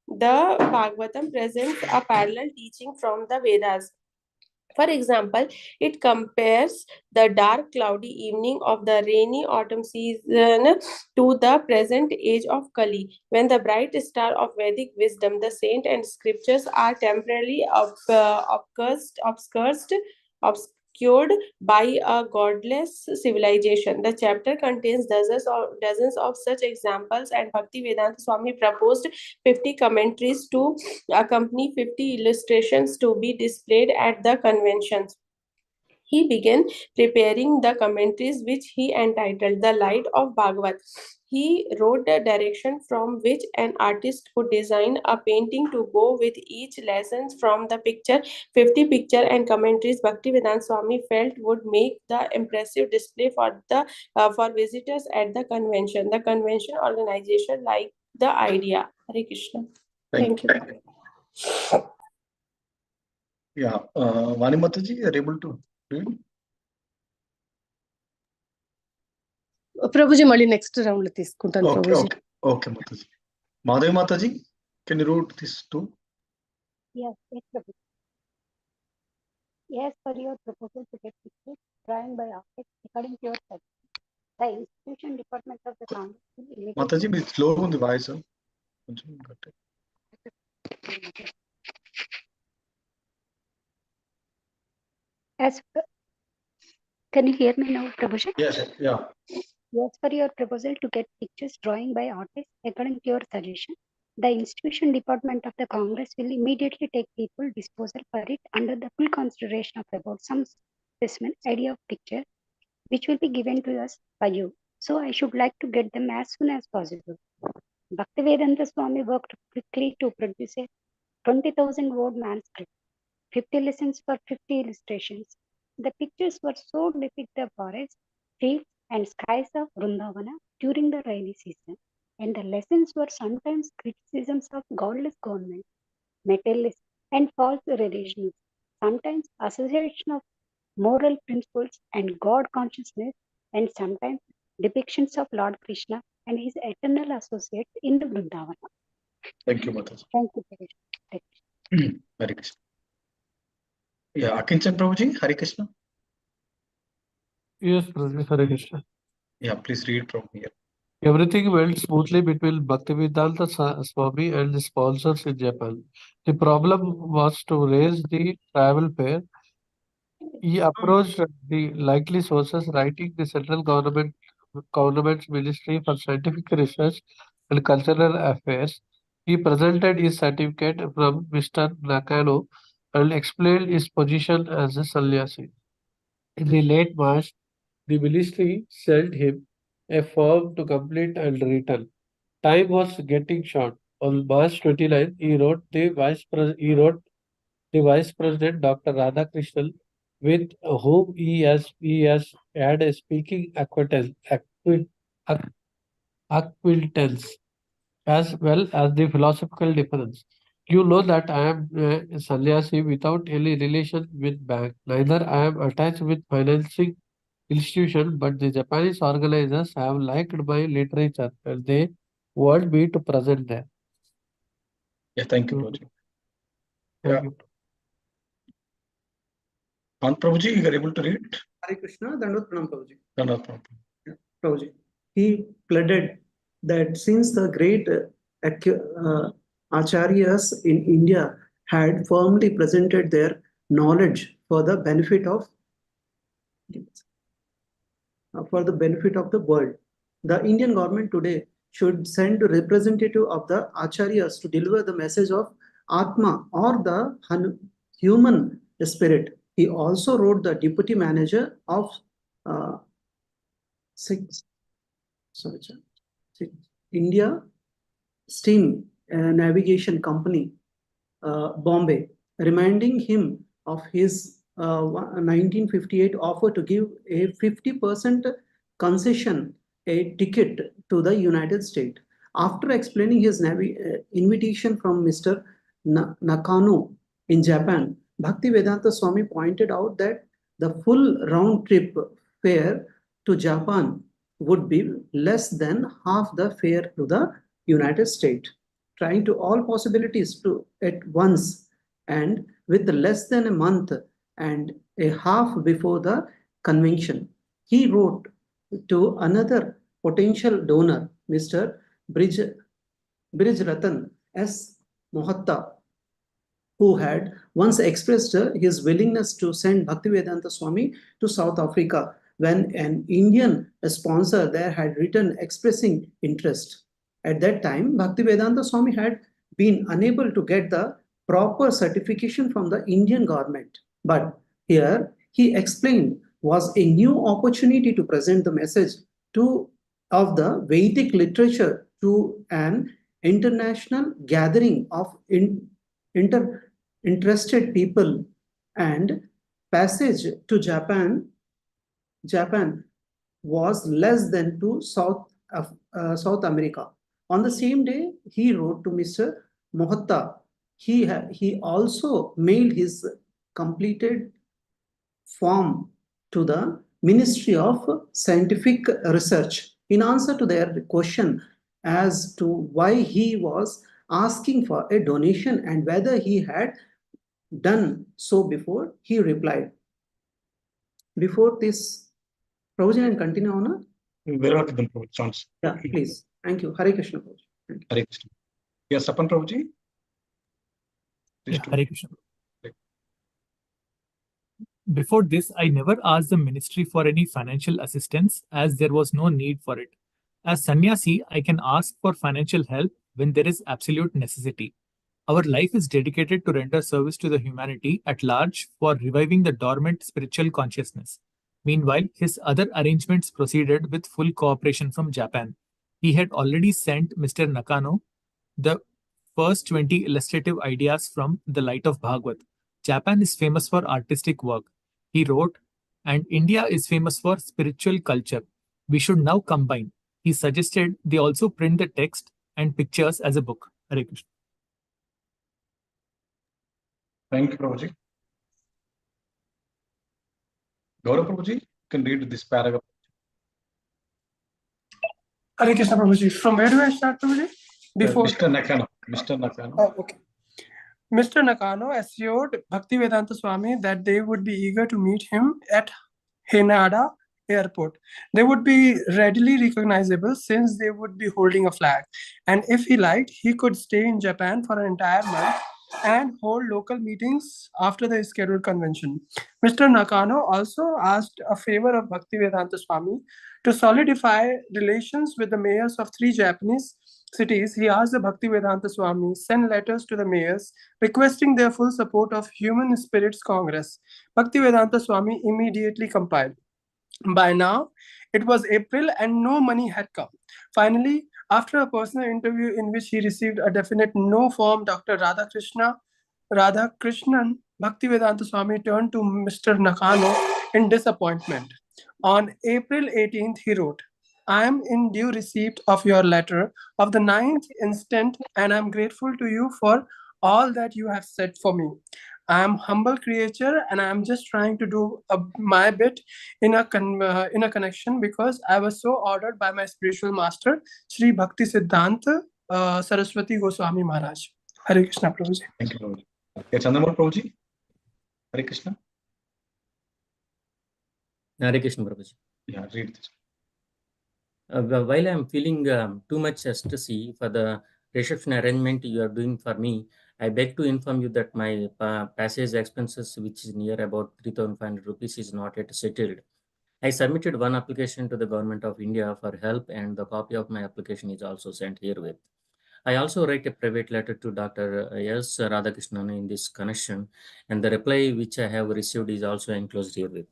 Bhagavatam presents a parallel teaching from the Vedas. For example, it compares the dark, cloudy evening of the rainy autumn season to the present age of Kali, when the bright star of Vedic wisdom, the saint and scriptures are temporarily obscured by a godless civilization. The chapter contains dozens of such examples, and Bhaktivedanta Swami proposed 50 commentaries to accompany 50 illustrations to be displayed at the conventions. He began preparing the commentaries, which he entitled The Light of Bhagavat. He wrote the direction from which an artist could design a painting to go with each lesson from the picture. 50 picture and commentaries Bhaktivedanta Swami felt would make the impressive display for visitors at the convention. The convention organization liked the idea. Hare Krishna. Thank you. Yeah, Vani Mataji, you are able to read? Prabhuji మళ్ళీ next round లో తీసుకుంటాను Okay, Prabhuji. okay, okay, Mataji. Madhavi Mataji, can you read this too? Yes, yes, Prabhu. Yes, for your proposal to get pictures drawing by artists according to your study, the institution department of the Congress will immediately. Mataji, మీరు slow ఉంది voice కొంచెం గట్టి. As per, can you hear me now, Prabhuji? Yes, yeah. Yes, for your proposal to get pictures drawing by artists according to your suggestion, the institution department of the Congress will immediately take people disposal for it under the full consideration of about some specimen idea of picture which will be given to us by you. So I should like to get them as soon as possible. Bhaktivedanta Swami worked quickly to produce a 20,000 word manuscript, 50 lessons for 50 illustrations. The pictures were so depict the forest, fields, and skies of Vrindavana during the rainy season, and the lessons were sometimes criticisms of godless government, materialism, and false religions, sometimes association of moral principles and God consciousness, and sometimes depictions of Lord Krishna and his eternal associates in the Vrindavana. Thank you, Mataji. Thank you very much. Hare Krishna. Yeah, Akinchan Prabhuji, Hare Krishna. Yes, Prabhuji, Hare Krishna. Yeah, please read from here. Everything went smoothly between Bhaktivedanta Swami and the sponsors in Japan. The problem was to raise the travel fare. He approached the likely sources, writing the central government's Ministry for Scientific Research and Cultural Affairs. He presented his certificate from Mr. Nakano and explained his position as a sannyasi. In the late March, the ministry sent him a form to complete and return. Time was getting short. On March 29, he wrote the Vice President Dr. Radhakrishnan, with whom he has had a speaking acquaintance as well as the philosophical difference. You know that I am a sannyasi without any relation with bank. Neither I am attached with financing institution, but the Japanese organizers have liked my literature and they want me to present there. Yeah, thank you, Prabhuji. Thank Yeah. you. Anand Prabhuji, you are able to read? Hare Krishna, Dandavat Pranam Prabhuji. Dandavat Pranam. Yeah, Prabhuji. He pleaded that since the great acharyas in India had firmly presented their knowledge for the benefit of the world, the Indian government today should send a representative of the acharyas to deliver the message of Atma or the human spirit. He also wrote the deputy manager of India Steam Navigation Company, Bombay, reminding him of his 1958 offer to give a 50% concession, a ticket to the United States. After explaining his invitation from Mr. Nakano in Japan, Bhaktivedanta Swami pointed out that the full round trip fare to Japan would be less than half the fare to the United States. Trying to all possibilities to at once and with less than a month and a half before the convention, he wrote to another potential donor, Mr. Brijratan S. Mohatta, who had once expressed his willingness to send Bhaktivedanta Swami to South Africa when an Indian sponsor there had written expressing interest. At that time, Bhaktivedanta Swami had been unable to get the proper certification from the Indian government. But here he explained, was a new opportunity to present the message of the Vedic literature to an international gathering of interested people, and passage to Japan was less than to South America. On the same day, he wrote to Mr. Mohatta. He also mailed his completed form to the Ministry of Scientific Research in answer to their question as to why he was asking for a donation and whether he had done so before. He replied, before this, Prabhuji, and continue on. Very well, Prabhuji. Chance. Yeah, please. Thank you. Hare Krishna, Prabhuji. Hare Krishna. Yes, Sapan Prabhuji. Yeah, Hare Krishna. Before this, I never asked the ministry for any financial assistance as there was no need for it. As sannyasi, I can ask for financial help when there is absolute necessity. Our life is dedicated to render service to the humanity at large for reviving the dormant spiritual consciousness. Meanwhile, his other arrangements proceeded with full cooperation from Japan. He had already sent Mr. Nakano the first 20 illustrative ideas from the light of Bhagavad. Japan is famous for artistic work, he wrote, and India is famous for spiritual culture. We should now combine. He suggested they also print the text and pictures as a book. Hare Krishna. Thank you, Prabhuji. Gaurav Prabhuji, you can read this paragraph. Hare Krishna, Prabhuji. From where do I start, Prabhuji? Before Mr. Nakano. Mr. Nakano. Oh, okay. Mr. Nakano assured Bhaktivedanta Swami that they would be eager to meet him at Haneda Airport. They would be readily recognizable since they would be holding a flag. And if he liked, he could stay in Japan for an entire month and hold local meetings after the scheduled convention. Mr. Nakano also asked a favor of Bhaktivedanta Swami to solidify relations with the mayors of 3 Japanese cities. He asked the Bhaktivedanta Swami send letters to the mayors requesting their full support of Human Spirits Congress. Bhaktivedanta Swami immediately complied. By now, it was April and no money had come. Finally, after a personal interview in which he received a definite no from Dr. Radhakrishnan, Bhaktivedanta Swami turned to Mr. Nakano in disappointment. On April 18th, he wrote, I am in due receipt of your letter of the 9th instant, and I am grateful to you for all that you have said for me. I am humble creature, and I am just trying to do my bit in a connection because I was so ordered by my spiritual master, Sri Bhakti Siddhanta Saraswati Goswami Maharaj. Hare Krishna, Prabhuji. Thank you, Prabhuji. Yeah, Chandramal Prabhuji. Hare Krishna. Hare Krishna, Prabhuji. Yeah, read this. While I am feeling too much ecstasy for the reception arrangement you are doing for me, I beg to inform you that my passage expenses, which is near about 3,500 rupees, is not yet settled. I submitted one application to the Government of India for help, and the copy of my application is also sent herewith. I also write a private letter to Dr. S. Radhakrishnan in this connection, and the reply which I have received is also enclosed herewith.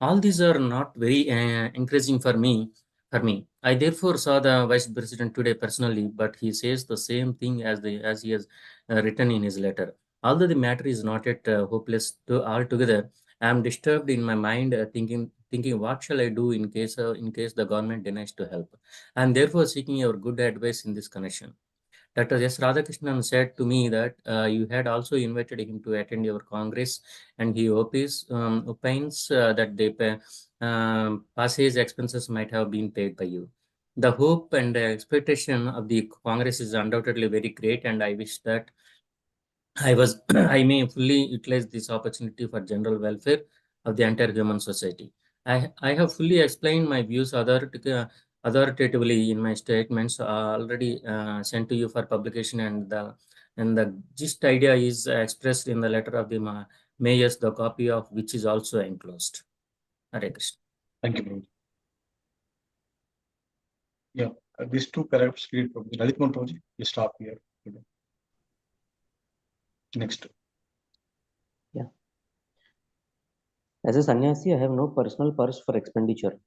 All these are not very encouraging for me. I therefore saw the Vice President today personally, but he says the same thing as he has written in his letter. Although the matter is not yet hopeless altogether, I am disturbed in my mind, thinking what shall I do in case the government denies to help. I am therefore seeking your good advice in this connection. Dr. S. Radhakrishnan said to me that you had also invited him to attend your Congress, and he opines that the passage expenses might have been paid by you. The hope and the expectation of the Congress is undoubtedly very great, and I wish that I may fully utilize this opportunity for general welfare of the entire human society. I have fully explained my views authoritatively in my statements already sent to you for publication, and the gist idea is expressed in the letter of the mayors, the copy of which is also enclosed. Hare Krishna. Thank you, Prabhuji. Yeah, these 2 paragraphs read Prabhuji. Lalitman Prabhuji, you stop here. Next. Yeah. As a sannyasi, I have no personal purse for expenditure.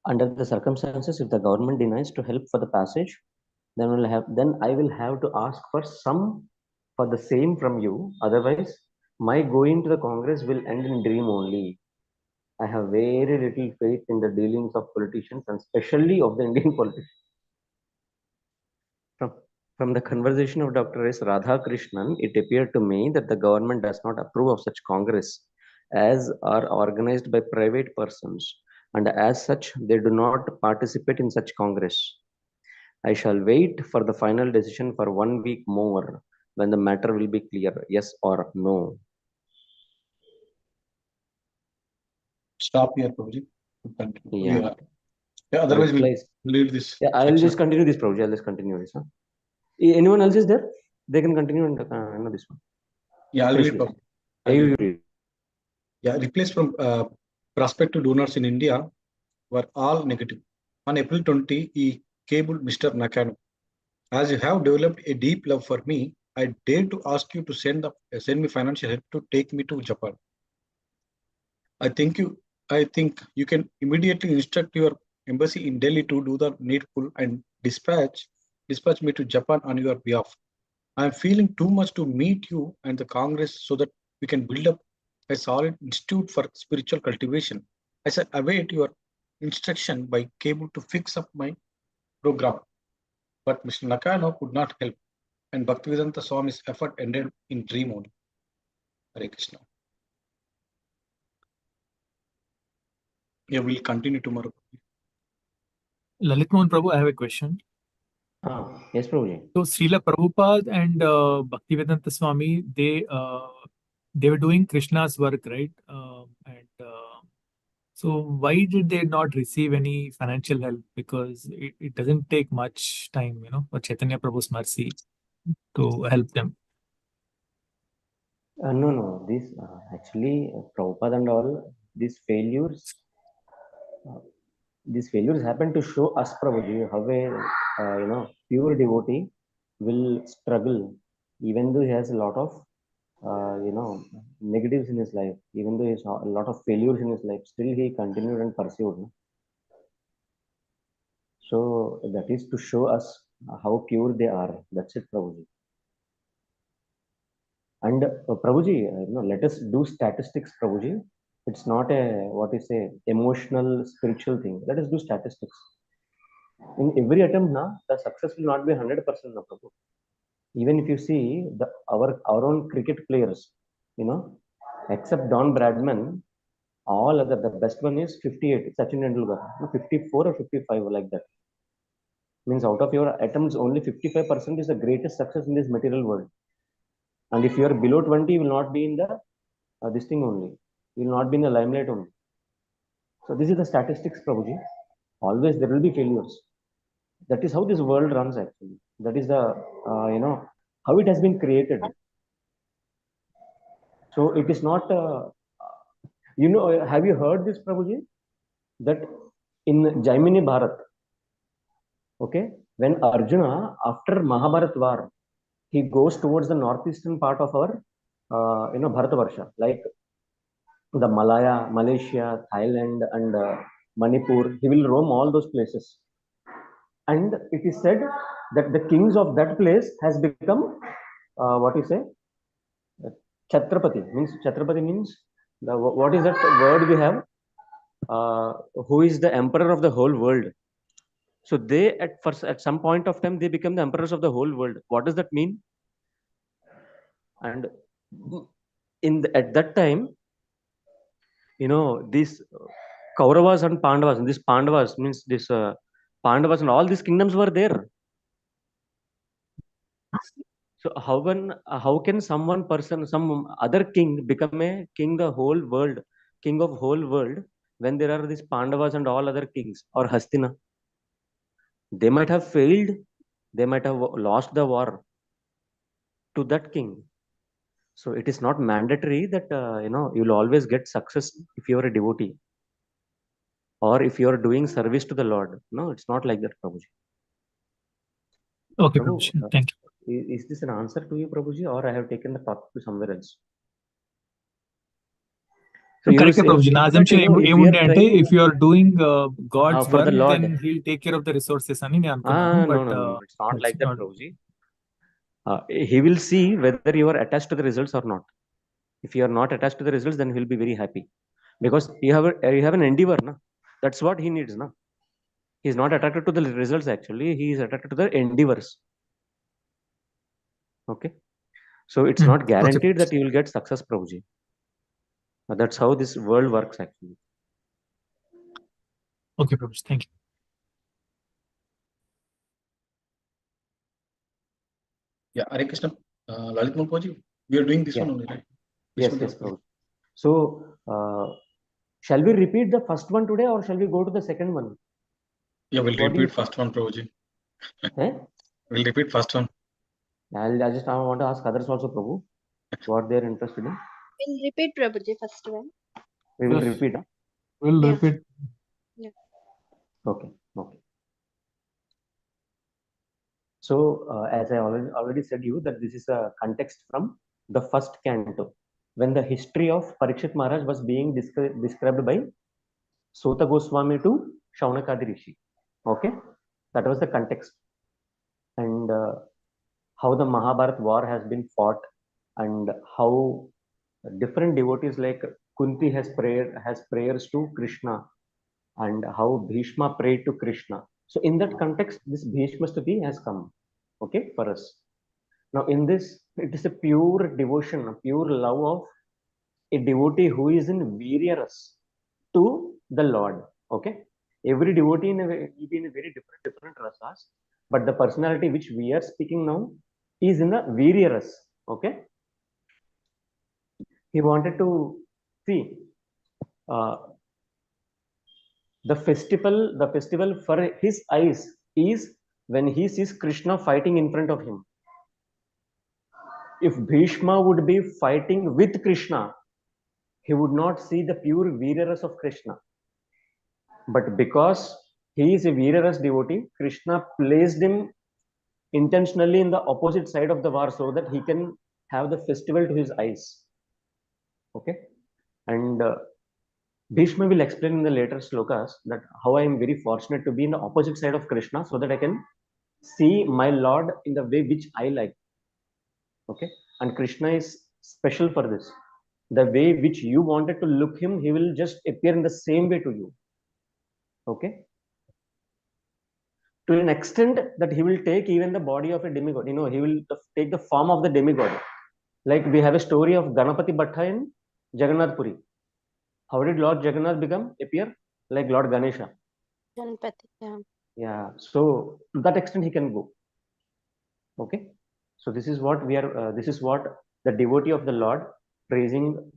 Under the circumstances, if the government denies to help for the passage, then I will have to ask for the same from you. Otherwise, my going to the Congress will end in dream only. I have very little faith in the dealings of politicians, and especially of the Indian politicians. From the conversation of Dr. S. Radhakrishnan, it appeared to me that the government does not approve of such congress, as are organized by private persons, and as such, they do not participate in such congress. I shall wait for the final decision for 1 week more, when the matter will be clear, yes or no. Stop here, Prabhuji. Yeah. Otherwise, we'll Replies. leave this. Yeah, I'll just continue this, Prabhuji. I'll just continue this. Huh? Anyone else is there? They can continue and this one. Yeah, I'll read. Yeah, replaced from prospective donors in India were all negative. On April 20, he cabled Mr. Nakano. As you have developed a deep love for me, I dare to ask you to send me financial help to take me to Japan. I think you can immediately instruct your embassy in Delhi to do the needful and dispatch me to Japan on your behalf. I am feeling too much to meet you and the Congress so that we can build up a solid institute for spiritual cultivation. I said, await your instruction by cable to fix up my program. But Mr. Nakano could not help, and Bhaktivedanta Swami's effort ended in dream only. Hare Krishna. Yeah, we'll continue tomorrow. Lalit Mohan Prabhu, I have a question. Yes, Prabhuji. So Srila Prabhupada and Bhaktivedanta Swami, they were doing Krishna's work, right? So why did they not receive any financial help? Because it doesn't take much time, for Chaitanya Prabhu's mercy to help them. No. This actually Prabhupada and all these failures happen to show us, Prabhuji, how a pure devotee will struggle, even though he has a lot of negatives in his life, even though he has a lot of failures in his life, still he continued and pursued. No? So that is to show us how pure they are. That's it, Prabhuji. And Prabhuji, let us do statistics, Prabhuji. It's not a emotional, spiritual thing. Let us do statistics. In every attempt, the success will not be 100%, Prabhu. Even if you see our own cricket players, except Don Bradman, all other, the best one is 58, Sachin Tendulkar, 54 or 55, like that. Means out of your attempts, only 55% is the greatest success in this material world. And if you are below 20, you will not be in the this thing only. You will not be in the limelight only. So this is the statistics, Prabhuji. Always there will be failures. That is how this world runs, actually. That is the how it has been created. So it is not. Have you heard this, Prabhuji? That in Jaimini Bharat, okay, when Arjuna, after Mahabharat war, he goes towards the northeastern part of our, Bharatavarsha, like the Malaya, Malaysia, Thailand, and Manipur. He will roam all those places. And it is said that the kings of that place has become, Chhatrapati means, what is that word we have? Who is the emperor of the whole world? So they at some point of time they become the emperors of the whole world. What does that mean? And at that time, these Kauravas and Pandavas, and these Pandavas means this Pandavas and all these kingdoms were there. So how can some other king become a king of whole world, when there are these Pandavas and all other kings, or Hastina? They might have failed, they might have lost the war to that king. So it is not mandatory that you'll always get success if you are a devotee, or if you are doing service to the Lord. No, it's not like that, Prabhuji. Okay, Prabhu, Prabhuji. Thank you. Is this an answer to you, Prabhuji, or I have taken the topic to somewhere else? So you will Correct, say, Prabhuji. see నా that, assumption if we are ఏముండే అంటే trying if you are doing God's for work, the Lord, then he'll take care of the resources అని నేను అనుకున్నాను. no, But no, no, it's not that's like that, not. Prabhuji. He will see whether you are attached to the results or not. If you are not attached to the results, then he'll be very happy, because you have an endeavor, na? That's what he needs, na? He's not attracted to the results, actually. He is attracted to the endeavors. Okay. So it's not guaranteed that you will get success, Prabhuji. That's how this world works, actually. Okay, Prabhuji. Thank you. Yeah, Hare Krishna. Lalit Mulpoji, we are doing this one only, right? Yes, Prabhuji. So, shall we repeat the first one today, or shall we go to the second one? Yeah, we'll repeat first one, Prabhuji. We'll repeat first one. I want to ask others also, Prabhu, what they are interested in. We'll repeat, Prabhuji, first one. We will repeat. Huh? We'll repeat. Yeah. Okay. So, as I already said you, that this is a context from the first canto, when the history of Parikshit Maharaj was being described by Sota Goswami to Shaunakadi Rishi. Okay, that was the context, and how the Mahabharat war has been fought, and how different devotees like Kunti has prayers to Krishna, and how Bhishma prayed to Krishna. So in that context, this Bhishma Stuti has come, okay, for us. Now in this, it is a pure devotion, a pure love of a devotee who is in Viryaras to the Lord. Okay, every devotee will be in a very different rasas, but the personality which we are speaking now is in the Viryaras. Okay, he wanted to see the festival for his eyes is when he sees Krishna fighting in front of him. If Bhishma would be fighting with Krishna, he would not see the pure Viryaras of Krishna. But because he is a Viryaras devotee, Krishna placed him intentionally in the opposite side of the war so that he can have the festival to his eyes. Okay, and Bhishma will explain in the later slokas that how I am very fortunate to be in the opposite side of Krishna so that I can see my Lord in the way which I like. Okay, and Krishna is special for this. The way which you wanted to look him, he will just appear in the same way to you. Okay, to an extent that he will take even the body of a demigod. You know, he will take the form of the demigod. Like we have a story of Ganapati Bhatta in Jagannath Puri. How did Lord Jagannath appear? Like Lord Ganesha. Ganpati, yeah. Yeah, so to that extent he can go. Okay, so this is what we are. This is what the devotee of the Lord praising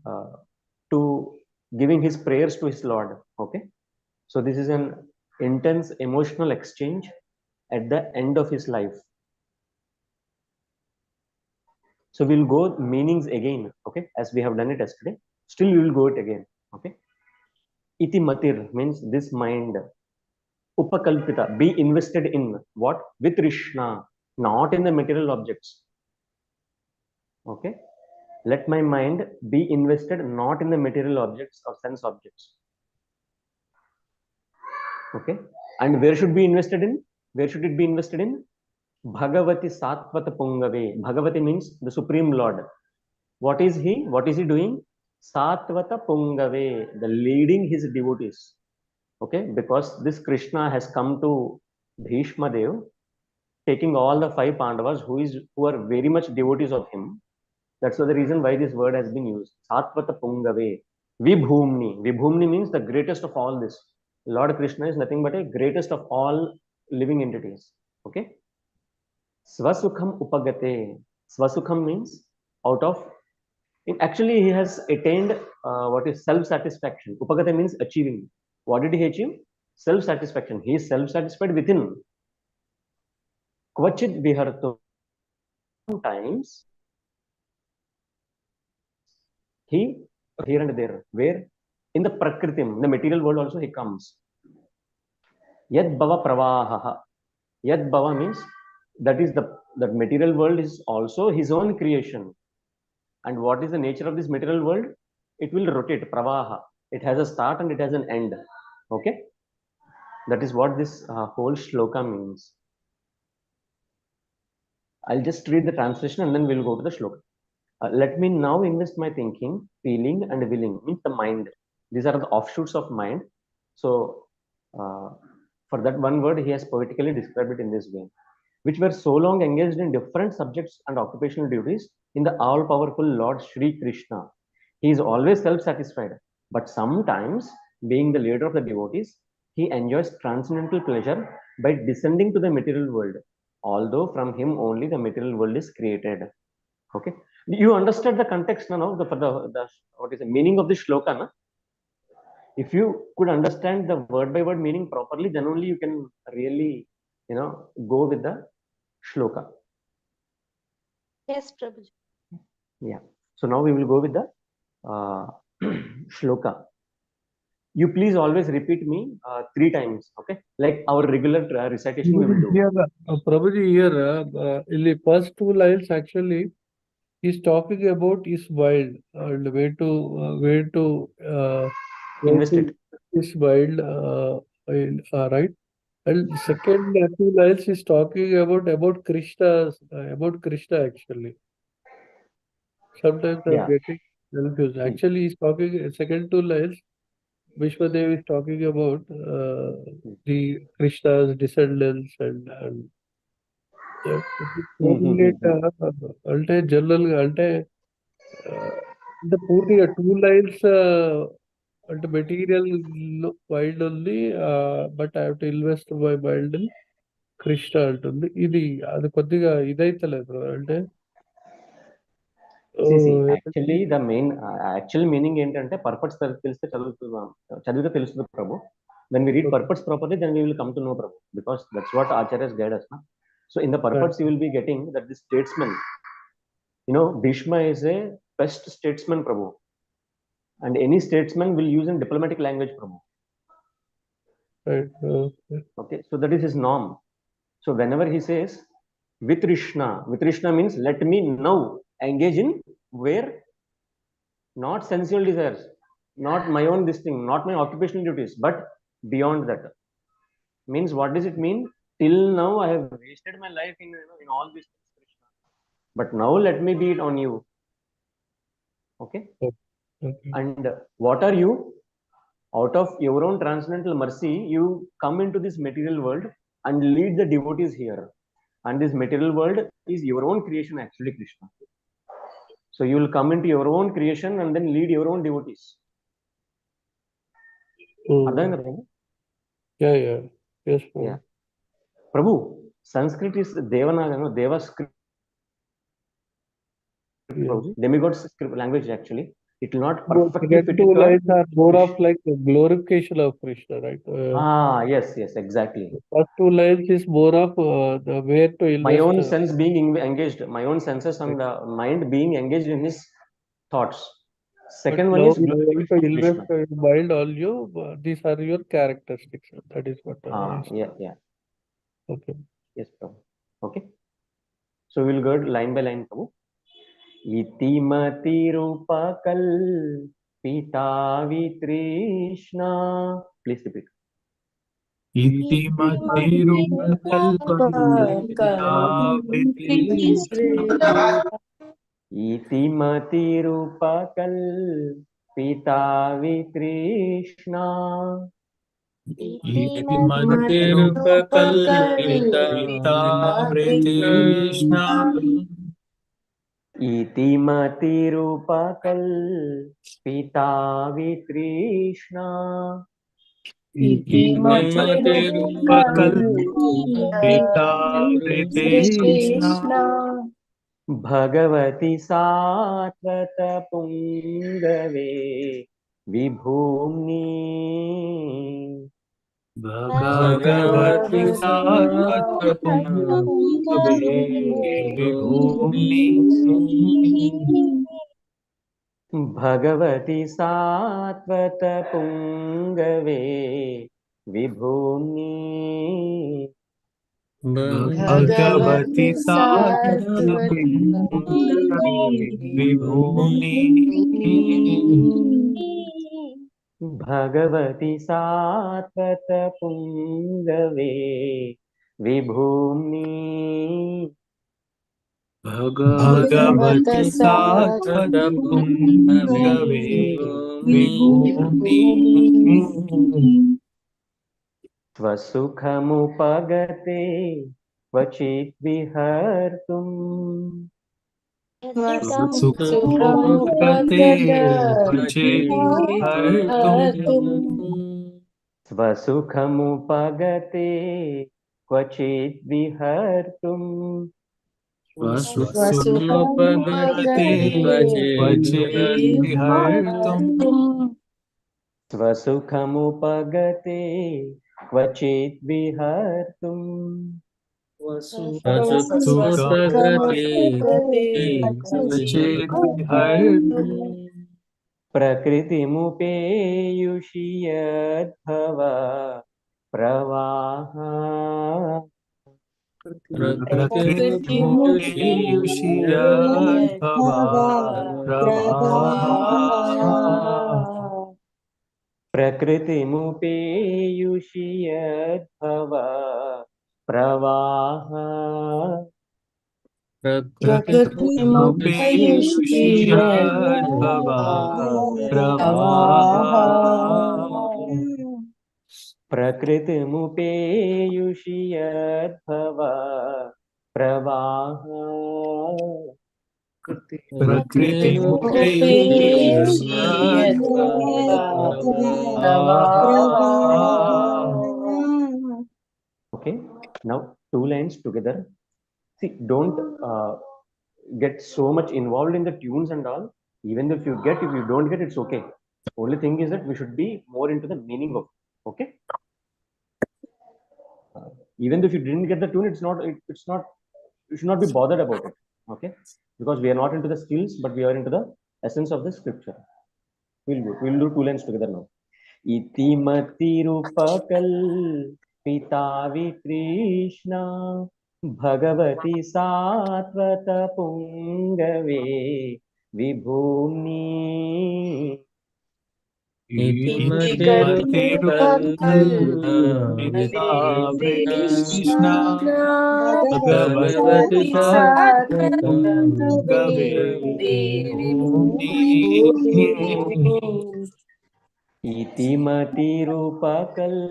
to giving his prayers to his Lord. Okay, so this is an intense emotional exchange at the end of his life. So we'll go meanings again. Okay, as we have done it yesterday. Still, we will go it again. Okay, iti matir means this mind. Upakalpita, be invested in what? With Krishna, not in the material objects. Okay, let my mind be invested not in the material objects or sense objects. Okay, and where should be invested in? Where should it be invested in? Bhagavati Satvata Pungave. Bhagavati means the Supreme Lord. What is he? What is he doing? Satvata Pungave, the leading his devotees. Okay, because this Krishna has come to Bhishmadev, taking all the 5 Pandavas who are very much devotees of him. That's the reason why this word has been used. Satvata Pungave. Vibhumni. Vibhumni means the greatest of all this. Lord Krishna is nothing but a greatest of all living entities. Okay. Svasukham upagate. Svasukham means out of. Actually, he has attained what is self-satisfaction. Upagate means achieving. What did he achieve? Self-satisfaction. He is self-satisfied within. Kvachit viharto. Sometimes he here and there. Where? In the prakritim, the material world also he comes. Yad bhava pravaha. Yad bhava means that is the material world is also his own creation. And what is the nature of this material world? it will rotate, pravaha. It has a start and it has an end. Okay, that is what this whole shloka means. I'll just read the translation and then we'll go to the shloka. Let me now invest my thinking, feeling, and willing, means the mind. These are the offshoots of mind. So, for that one word, he has poetically described it in this way, which were so long engaged in different subjects and occupational duties in the all-powerful Lord Shri Krishna. He is always self-satisfied, but sometimes, being the leader of the devotees, he enjoys transcendental pleasure by descending to the material world, although from him only the material world is created. Okay, you understand the context now, the what is the meaning of this shloka, na? If you could understand the word by word meaning properly, then only you can really, go with the shloka. Yes, Prabhuji. Yeah. So now we will go with the shloka. You please always repeat me 3 times, okay? Like our regular recitation we will do. Here, Prabhuji, here, in the first 2 lines, actually, he's talking about his mind and where to Invest it. his mind, right? And second 2 lines is talking about Krishna actually. Sometimes I'm Yeah. getting confused. Actually, he's talking second 2 lines. Bhishmadev is talking about the Krishna's descendants and అంటే జనరల్గా అంటే అంటే పూర్తిగా 2 lines అంటే material wild ఉంది but I have to invest my mind in Krishna అంటుంది ఇది అది కొద్దిగా ఇదైతలేదు అంటే See, actually the main actual meaning ఏంటంటే purpose తెలిస్తే చదివితే తెలుస్తుంది ప్రభు. When we read purpose properly, then we will come to know Prabhu, because that's what acharyas guide us. Na? So in the purpose, you will be getting that this statesman, Bhishma is a best statesman, Prabhu, and any statesman will use in diplomatic language, Prabhu. Right. Okay, so that is his norm. So whenever he says Vitrishna means let me now engage in where not sensual desires, not my own this thing, not my occupational duties, but beyond that. Means what does it mean? Till now I have wasted my life in all these things, Krishna. But now let me be it on you. Okay? And what are you? Out of your own transcendental mercy, you come into this material world and lead the devotees here. And this material world is your own creation, actually, Krishna. So you will come into your own creation and then lead your own devotees. Yeah. Yes, yeah. Prabhu, Sanskrit is Devanagari, Deva script. Demigod script language, actually. It will not perfectly fit into lines are more of like a glorification of Krishna, right? Yes, exactly. First 2 lines is more of the way to invest. My own sense being engaged, my own senses and mind being engaged in his thoughts. Second one is to invest mind on you. These are your characteristics. That is what. Yeah. Okay. Yes, Prabhu. Okay. So we will go line by line, Prabhu. Itimati rupa kalpita vitrishna. Please repeat. Itimati rupa kalpita vitrishna. Itimati rupa kalpita vitrishna. Itimati rupa kalpita vitrishna. Itimati rupa kalpita vitrishna. Itimati rupa kalpita vitrishna. Bhagavati satvata pungave vibhumni. Bhagavati satvata pungave vibhumni. Bhagavati satvata pungave vibhumni. Bhagwati Satwati विभूमि Bhagwati Satvata पुंगवे विभूम्नि Bhagwati Satvata पुंगवे विभूमि स्वसुखमुपगते क्वचित् विहर्तुम् सुखमुपगते क्वचित् विहर्तुम् स्वसुखमुपगते क्वचित् विहर्तुम् स्वसुखमुपगते क्वचित् विहर्तुम् स्वसुखमुपगते क्वचित् विहर्तुम् क्वचित् विहर्तुम् प्रकृतिमुपेयुषि यद्भवा प्रवाह प्रकृतिमुपेयुषि यद्भवा प्रवाह प्रकृतिमुपेयुषि यद्भवा प्रवाह प्रकृतिमुपेयुषि यद्भवा प्रवाह प्रकृतिमुपेयुषि यद्भवा प्रवाह प्रकृतिमुपेयुषि Okay, now two lines together. See, don't get so much involved in the tunes and all. Even if you don't get, it's okay. Only thing is that we should be more into the meaning of it. Okay. Even if you didn't get the tune, it's not. You should not be bothered about it. Okay, because we are not into the skills, but we are into the essence of the scripture. We'll do two lines together now. इतिमतिरूपकल् पितावि Krishna Bhagwati Satvata पुंगवे विभूम्नि Krishna Bhagwati सात्वतपुंगवे इतिमतिरूपकल्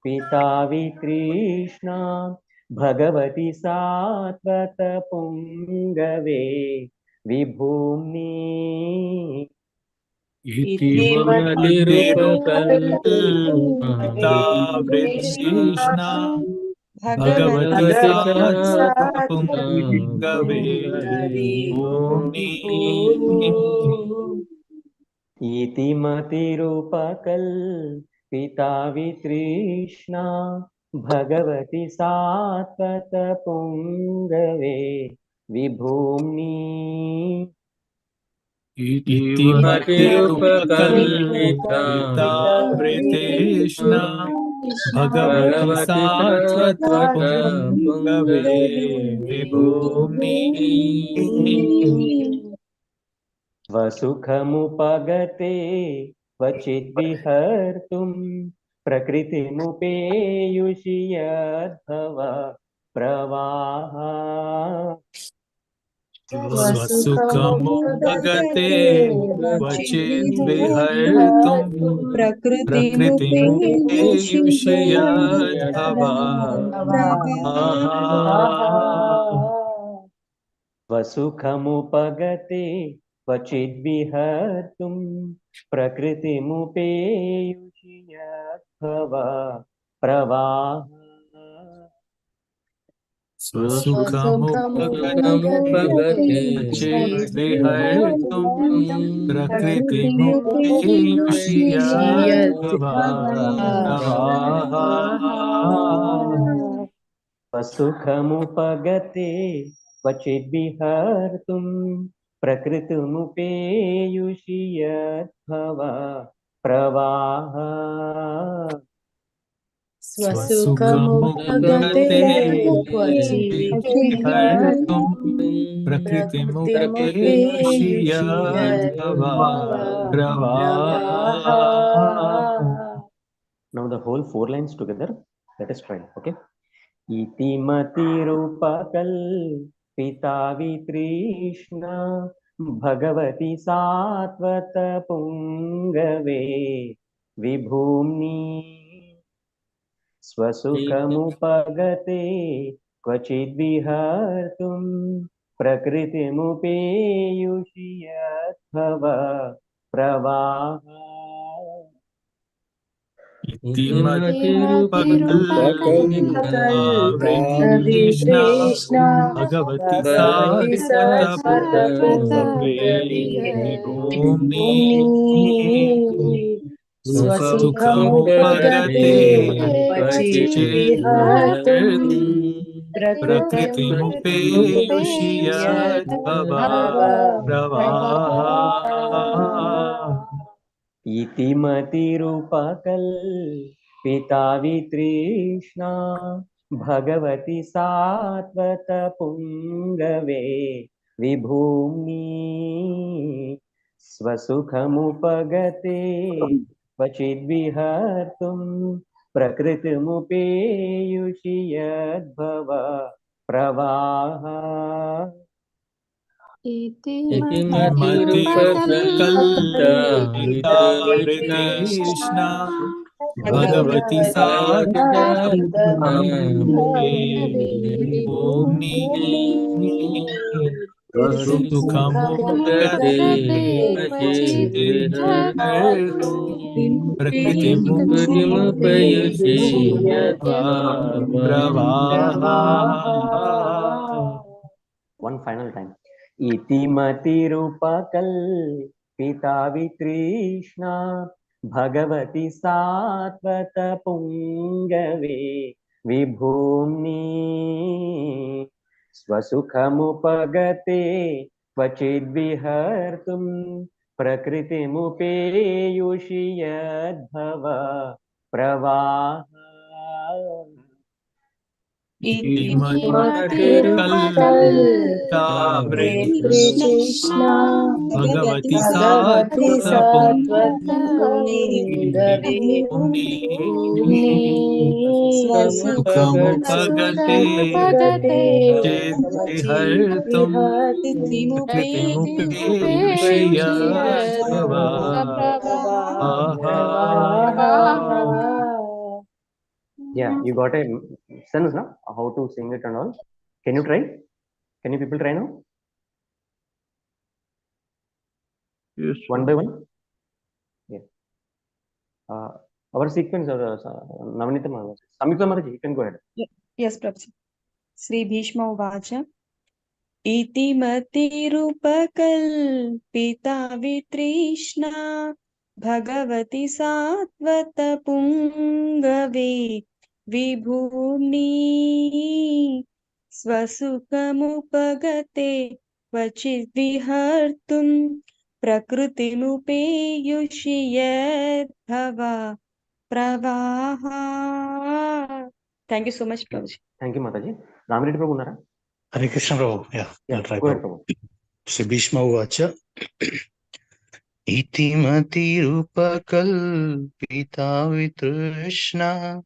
पितावि Krishna Bhagwati Satvata पुंगवे विभूम्नि Krishna Bhagwati सात्वतपुंगवे इतिमतिरूपकल् पितावि Krishna Bhagwati Satvata पुंगवे विभूम्नि इतिमतिरूपकल्पितावृतेष्णा Bhagwati सात्वतपुंगवे विभूम्नि स्वसुखमुपगते क्वचिद् विहर्तुम् प्रकृतिमुपेयुषि यद्भवा प्रवाह स्वसुखमुपगते क्वचिद् विहर्तुम् प्रकृतिमुपेयुषि यद्भवा स्वसुखमुपगते क्वचिद् विहर्तुम् प्रकृतिमुपेयुषि यद्भवा प्रवाह स्वसुखमुपगते क्वचिद् विहर्तुम् प्रकृतिमुपेयुषि यद्भवा स्वसुखमुपगते क्वचिद् विहर्तुम् प्रकृतिमुपेयुषि यद्भवा प्रवाह स्वसुखमुपगते क्वचिद्विहर्तुं प्रकृतिमुपेयुषीयद्भवा प्रवाहा. Now the whole 4 lines together. Let us try. Okay. Iti matirupakal Vitrishna Bhagavati Satvata Pungave Vibhumni Swasukhamupagate Kvachid Vihartum Prakritimupeyushiyadbhava Pravaha. Krishna Bhagavati Swasukhamupagate Kvachidvihartum Prakritimupeyushiyadbhava Pravaha. Iti matirupakal Vitrishna Bhagavati Satvata Pungave Vibhumni Swasukhamupagate Kvachidvihartum Prakritimupeyushiyadbhava Pravaha. Iti Krishna Bhagavati Satvabhumi Sukhamupagate Prakritimupeyushiyadbhava Pravaha. One final time. Iti matirupakal Vitrishna Bhagavati Satvata Pungave Vibhumni Swasukhamupagate Kvachidvihartum Prakritimupeyushiyadbhava Pravaha. Iti Krishna Bhagavati Bhagavati Satvabhumi Satvabhumi Sukhamupagate Chidvihartum Prakritimupeyushiyadbhava Pravaha. Yeah, you got a sense now how to sing it and all. Can you try? Can you people try now? Yes. One by one. Yeah. Our sequence, Navnita Mataji. Samyukta Mataji, you can go ahead. Yes, Prabhuji. Sri Bhishma Uvacha. Iti matirupakal Vitrishna Bhagavati Satvata Pungave Vibhumni Swasukhamupagate Kvachidvihartum Prakritimupeyushiyadbhava Pravaha. Thank you so much, Prabhuji. Thank you, Mataji. Ramrita Prabhu Nara. Hare Krishna Prabhu. Yeah, Yeah, I'll try. go ahead, Prabhu. Shri Bhishma Uvacha. Iti matirupakal Vitrishna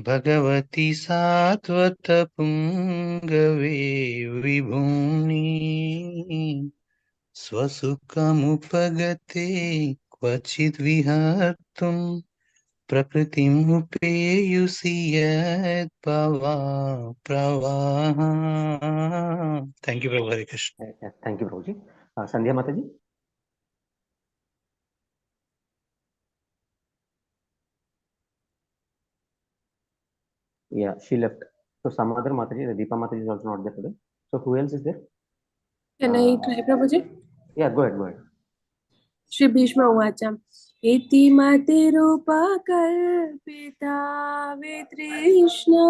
Bhagavati Satvata Pungave Vibhumni Swasukhamupagate Kvachidvihartum Prakritimupeyushiyadbhava Pravaha. Thank you, Prabhu. Hare Krishna. Yeah, thank you, Prabhuji. Sandhya Mataji. Yeah, she left. So some other Mataji, the Deepa Mataji is also not there today. So who else is there? Can I try, Prabhuji? Yeah, go ahead, go ahead. Shri Bhishma Uvacha. Iti matirupakalpita Vitrishna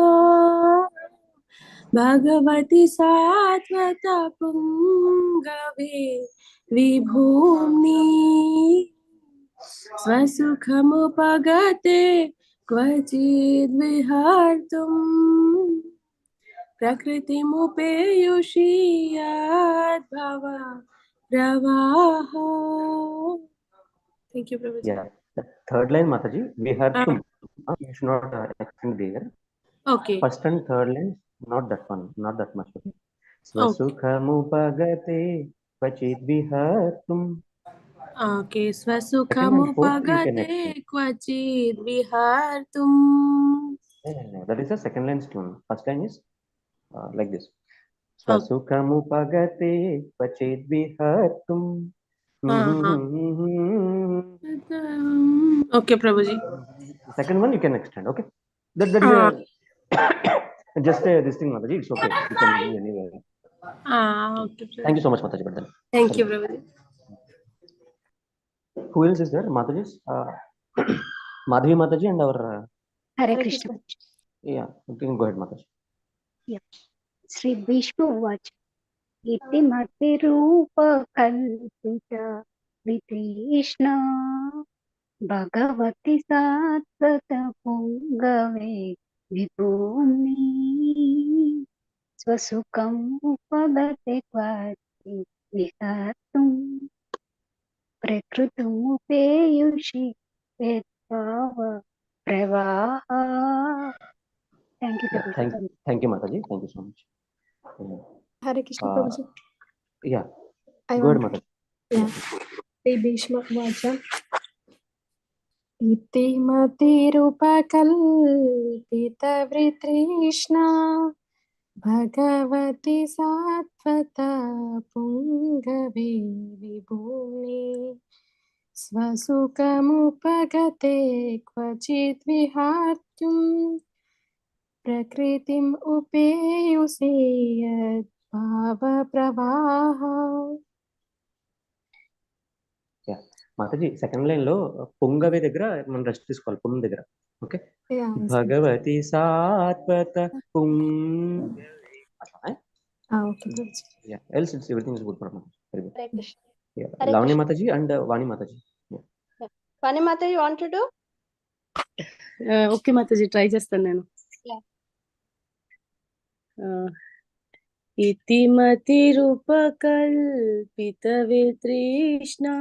Bhagavati Satvata Pungave Vibhumni Swasukhamupagate क्वचिद्विहर्तुम् प्रकृतिमुपेयुषि यद्भव प्रवाहो. Thank you, Prabhuji. Yeah, the third line, Mataji, vihartum. You should not extend there. Okay. First and third line, not that one, not that much. Okay. Swasukhamupagate kvachid vihartum. Okay. Second and fourth, you can Swasukhamupagate extend. kvachid vihartum. No, that is the second line tune. First line is like this. Swasukhamupagate kvachid vihartum. Okay, Prabhuji. Second one you can extend. Okay, that is just this thing, Mataji. It's okay. You can do anywhere. Okay, Thank you so much, Mataji. But then, thank you, Prabhuji. who else is there? Mataji, Madhavi Mataji, and our Hare Krishna. yeah. You can go ahead, Mataji. Yeah. Sri Bhishma Uvacha Iti Mati Rupa Kalpita Vitrishna Bhagavati Satvata Pungave Vibhumi Swasukam Upadate Kvati Vihatum Prakritum Upeyushi Vedbhava Pravaha. Thank you, Prabhuji. Thank you, Mataji. Thank you so much. Hare Krishna, Prabhuji. Yeah. I Go ahead, want Mataji. Yeah. Sri Bhishma Uvacha Iti Matirupakallpitavritrishna Bhagavati Satvata Pungave Vibhuni Swasukamupagate Kvachit Vihartum Prakritim Upeyusi Yad Bhava Pravaha. Yeah. Mataji, second line lo Pungave degra man rest తీసుకోవాలి పుం దగ్గర. Okay. Yeah. Bhagavati Satvata Pungave. Okay. Yeah. Else it's everything is good for me. Very good. Hare Krishna. Yeah. Hare Lavani Krishna. Mataji and Vani Mataji. Yeah. Vani Mata, you want to do? Okay Mataji try చేస్తాను నేను. ఇతి మతిరుపకల్పితవితృష్ణా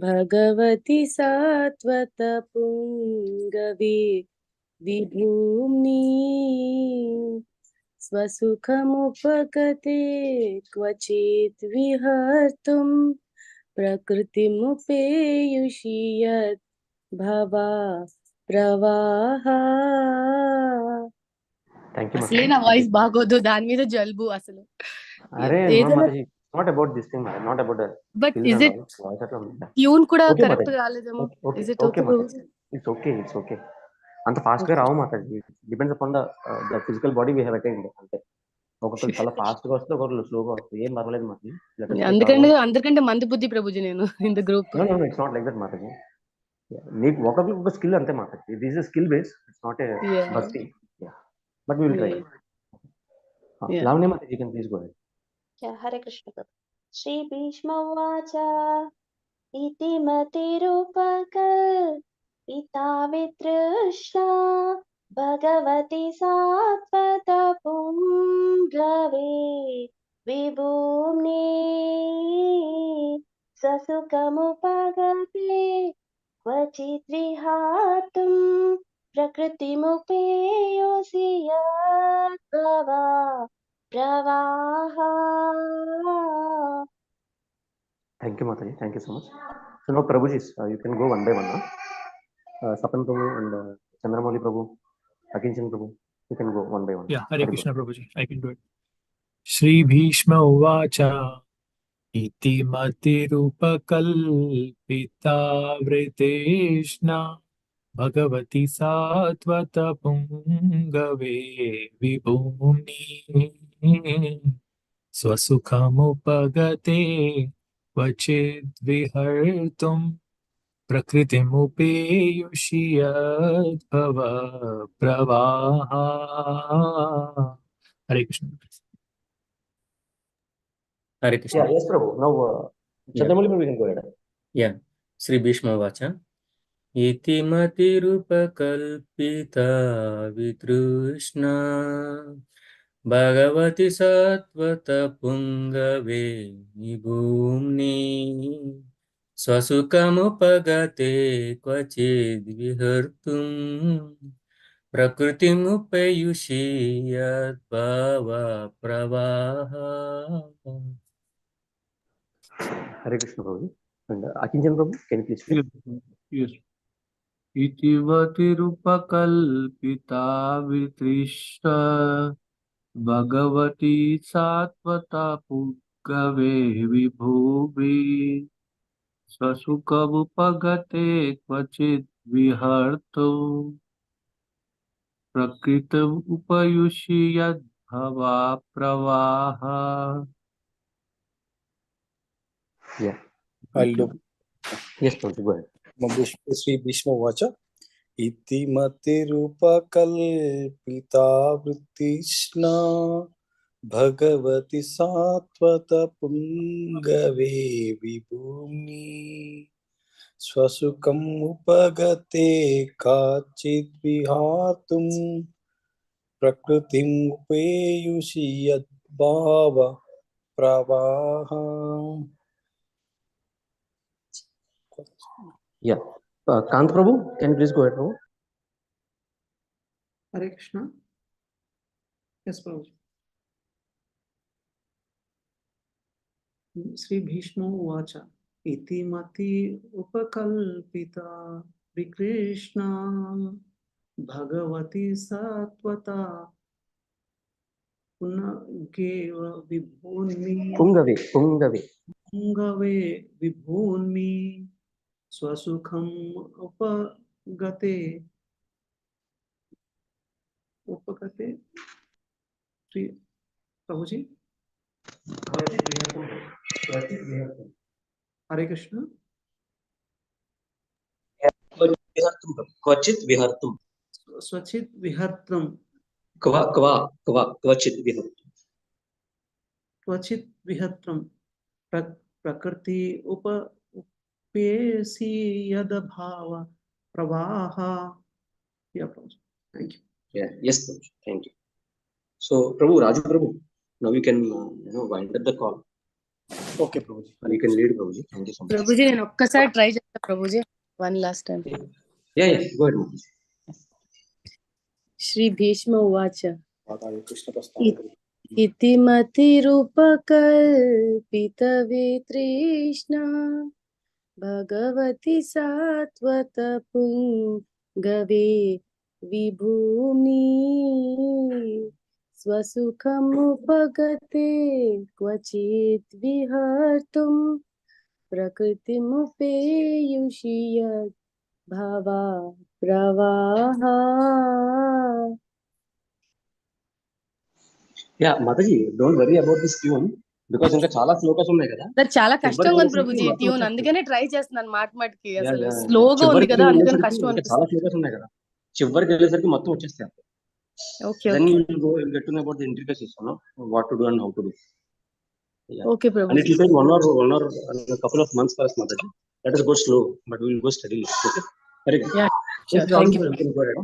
భగవతి సాత్వత పుంగవి విభూమ్ని స్వసుఖముపగతే క్వచిత్ విహర్తుం ప్రకృతిముపేయుషి యద్ భవా ప్రవాహ. అసలే నా voice బాగోదు, దాని మీద జలుబు అసలు. Not about this thing, not about the. But is it tune కూడా కరెక్ట్ రాలేదేమో? Is it okay? It's okay. It's okay. అంత ఫాస్ట్ గా రావు Mataji. Depends upon the physical body we have attained. అంటే ఒక్కొక్కరు చాలా ఫాస్ట్ గా వస్తే ఒకరు స్లోగా వస్తుంది. ఏం పర్వాలేదు మాతాజీ. అందరికంటే మంది బుద్ధి ప్రభుజీ నేను in the group. No, it's not like that Mataji. నీకు ఒక్కొక్కరికి ఒక స్కిల్ అంతే Mataji. This is skill base. It's not a భక్తి. But we will try. Lavani Mataji, you can please go ahead. Yeah, Hare Krishna. Sri Bhishma Uvacha Iti Matirupakallpita Vitrishna Bhagavati Satvata Pungave Vibhumni Swasukamupagate Kvachit Vihartum Prakritimupeyusi Yad Bhava Pravaha. Thank you, Mataji. Thank you so much. So now, Prabhuji, you can go one by one. Sapan Prabhu and Chandramouli Prabhu, Akinchan Prabhu, you can go one by one. Yeah, Hare Krishna Prabhuji, I can do it. Sri Bhishma Uvacha Iti Matirupakallpita Vritishna Bhagavati Satvata Pungave Vibhumni Swasukhamupagate Kvachid Vihartum Prakritimupeyushi Yad Bhava Pravaha. Hare Krishna. Hare Krishna. Yeah, yes, Prabhu. Now, Chandramouli Prabhu, you can go ahead. Yeah. Sri Bhishma Uvacha इति मतिरुपकल्पिता वितृष्णा भगवति सत्त्वतपुङ्गवे निभूम्नि स्वसुखमुपगते क्वचिद्विहर्तुम् प्रकृतिमुपयुषि यद्भावप्रवाह. Hare Krishna Prabhu. And Akinjan Prabhu, can you please play? Yes. इतिवतिरुपकल्पिता वितृष्णा Bhagwati Satvata पुग्गवे विभुवि स्वसुखमुपगते क्वचिद् विहर्तुं प्रकृतिमुपयुषि यद्भवप्रवाह. Yeah. I'll do. Yes, Prabhu, go ahead. Shri Bhishmavacha. Iti matirupakalpita vrittishna bhagavati sattvata pungave vibhumi swasukam upagate kachit vihatum prakritim upeyushi yadbhava pravaha. Yeah. Kant Prabhu, can you please go ahead, Prabhu? Hare Krishna. Yes, Prabhu. Sri Bhishma Uvacha. Iti mati upakalpita Krishna Bhagavati Sattvata Punageva Vibhunmi Pungave Vibhunmi Swasukham Upagate Sri Prabhuji. Hare Krishna. Kvachit vihartum. Swachit vihartam. Kvachit vihartum. Kvachit vihartam. Prakriti upesi yadabhava pravaha. Yeah, Prabhu. Thank you. Yeah. Yes, Prabhu. Thank you. So, Prabhu, Raju Prabhu, now you can wind up the call. Okay, Prabhuji. You can lead, Prabhuji. Thank you so much. Prabhuji నేను ఒక్కసారి try చేస్తా Prabhuji one last time. Yeah, go ahead, Prabhuji. Shri Bhishma ఉవాచ Krishna ఇతి మతిరుపకల్పిత వితృష్ణా భగవతి సాత్వత పుంగవే విభూమి స్వసుఖముపగతే క్వచిత్ విహర్తుం ప్రకృతిముపేయుషి యద్భవ ప్రవాహ. Yeah, Mataji, don't worry about this tune because ఇంకా చాలా శ్లోకాస్ ఉన్నాయి కదా. చాలా కష్టంగా ఉంది ప్రభుజీ ట్యూన్, అందుకనే ట్రై చేస్తున్నాను మాటిమాటికి. అసలు స్లోగా ఉంది కదా, అందుకని కష్టం అనిపిస్తుంది. చాలా శ్లోకాస్ ఉన్నాయి కదా, చివరికి వెళ్ళేసరికి మొత్తం వచ్చేస్తాయి. Okay, then you will go and get to know about the intricacies, what to do and how to do. Yeah. Okay, Prabhu. And it will take one or a couple of months for us, Mataji. Let us go slow, but we will go steadily. Okay. Very good. Yeah, sure. Yes, Thank you. You can go ahead.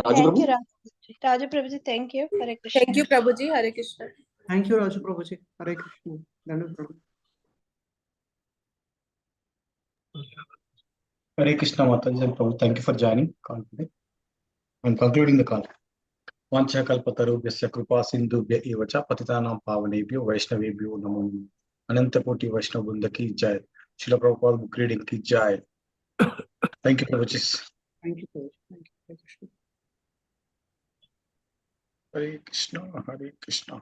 Thank you, Raju Prabhuji. Thank you. Hare Krishna. Thank you, Prabhuji. Hare Krishna. Thank you, Raju Prabhuji. Hare Krishna. Hare Krishna, Mataji and Prabhu. Thank you for joining call today. I'm concluding the call. Vancha kalpatarubhyasya kripa sindhubhya eva cha patitanam pavanebhyo vaishnavebhyo namo namaha. Ananta koti Vaishnav Vrinda ki jai. Srila Prabhupada book reading ki jai. Thank you, Prabhuji. Thank you, Prabhuji. Thank you, Hare Krishna. Hare Krishna, Hare Krishna.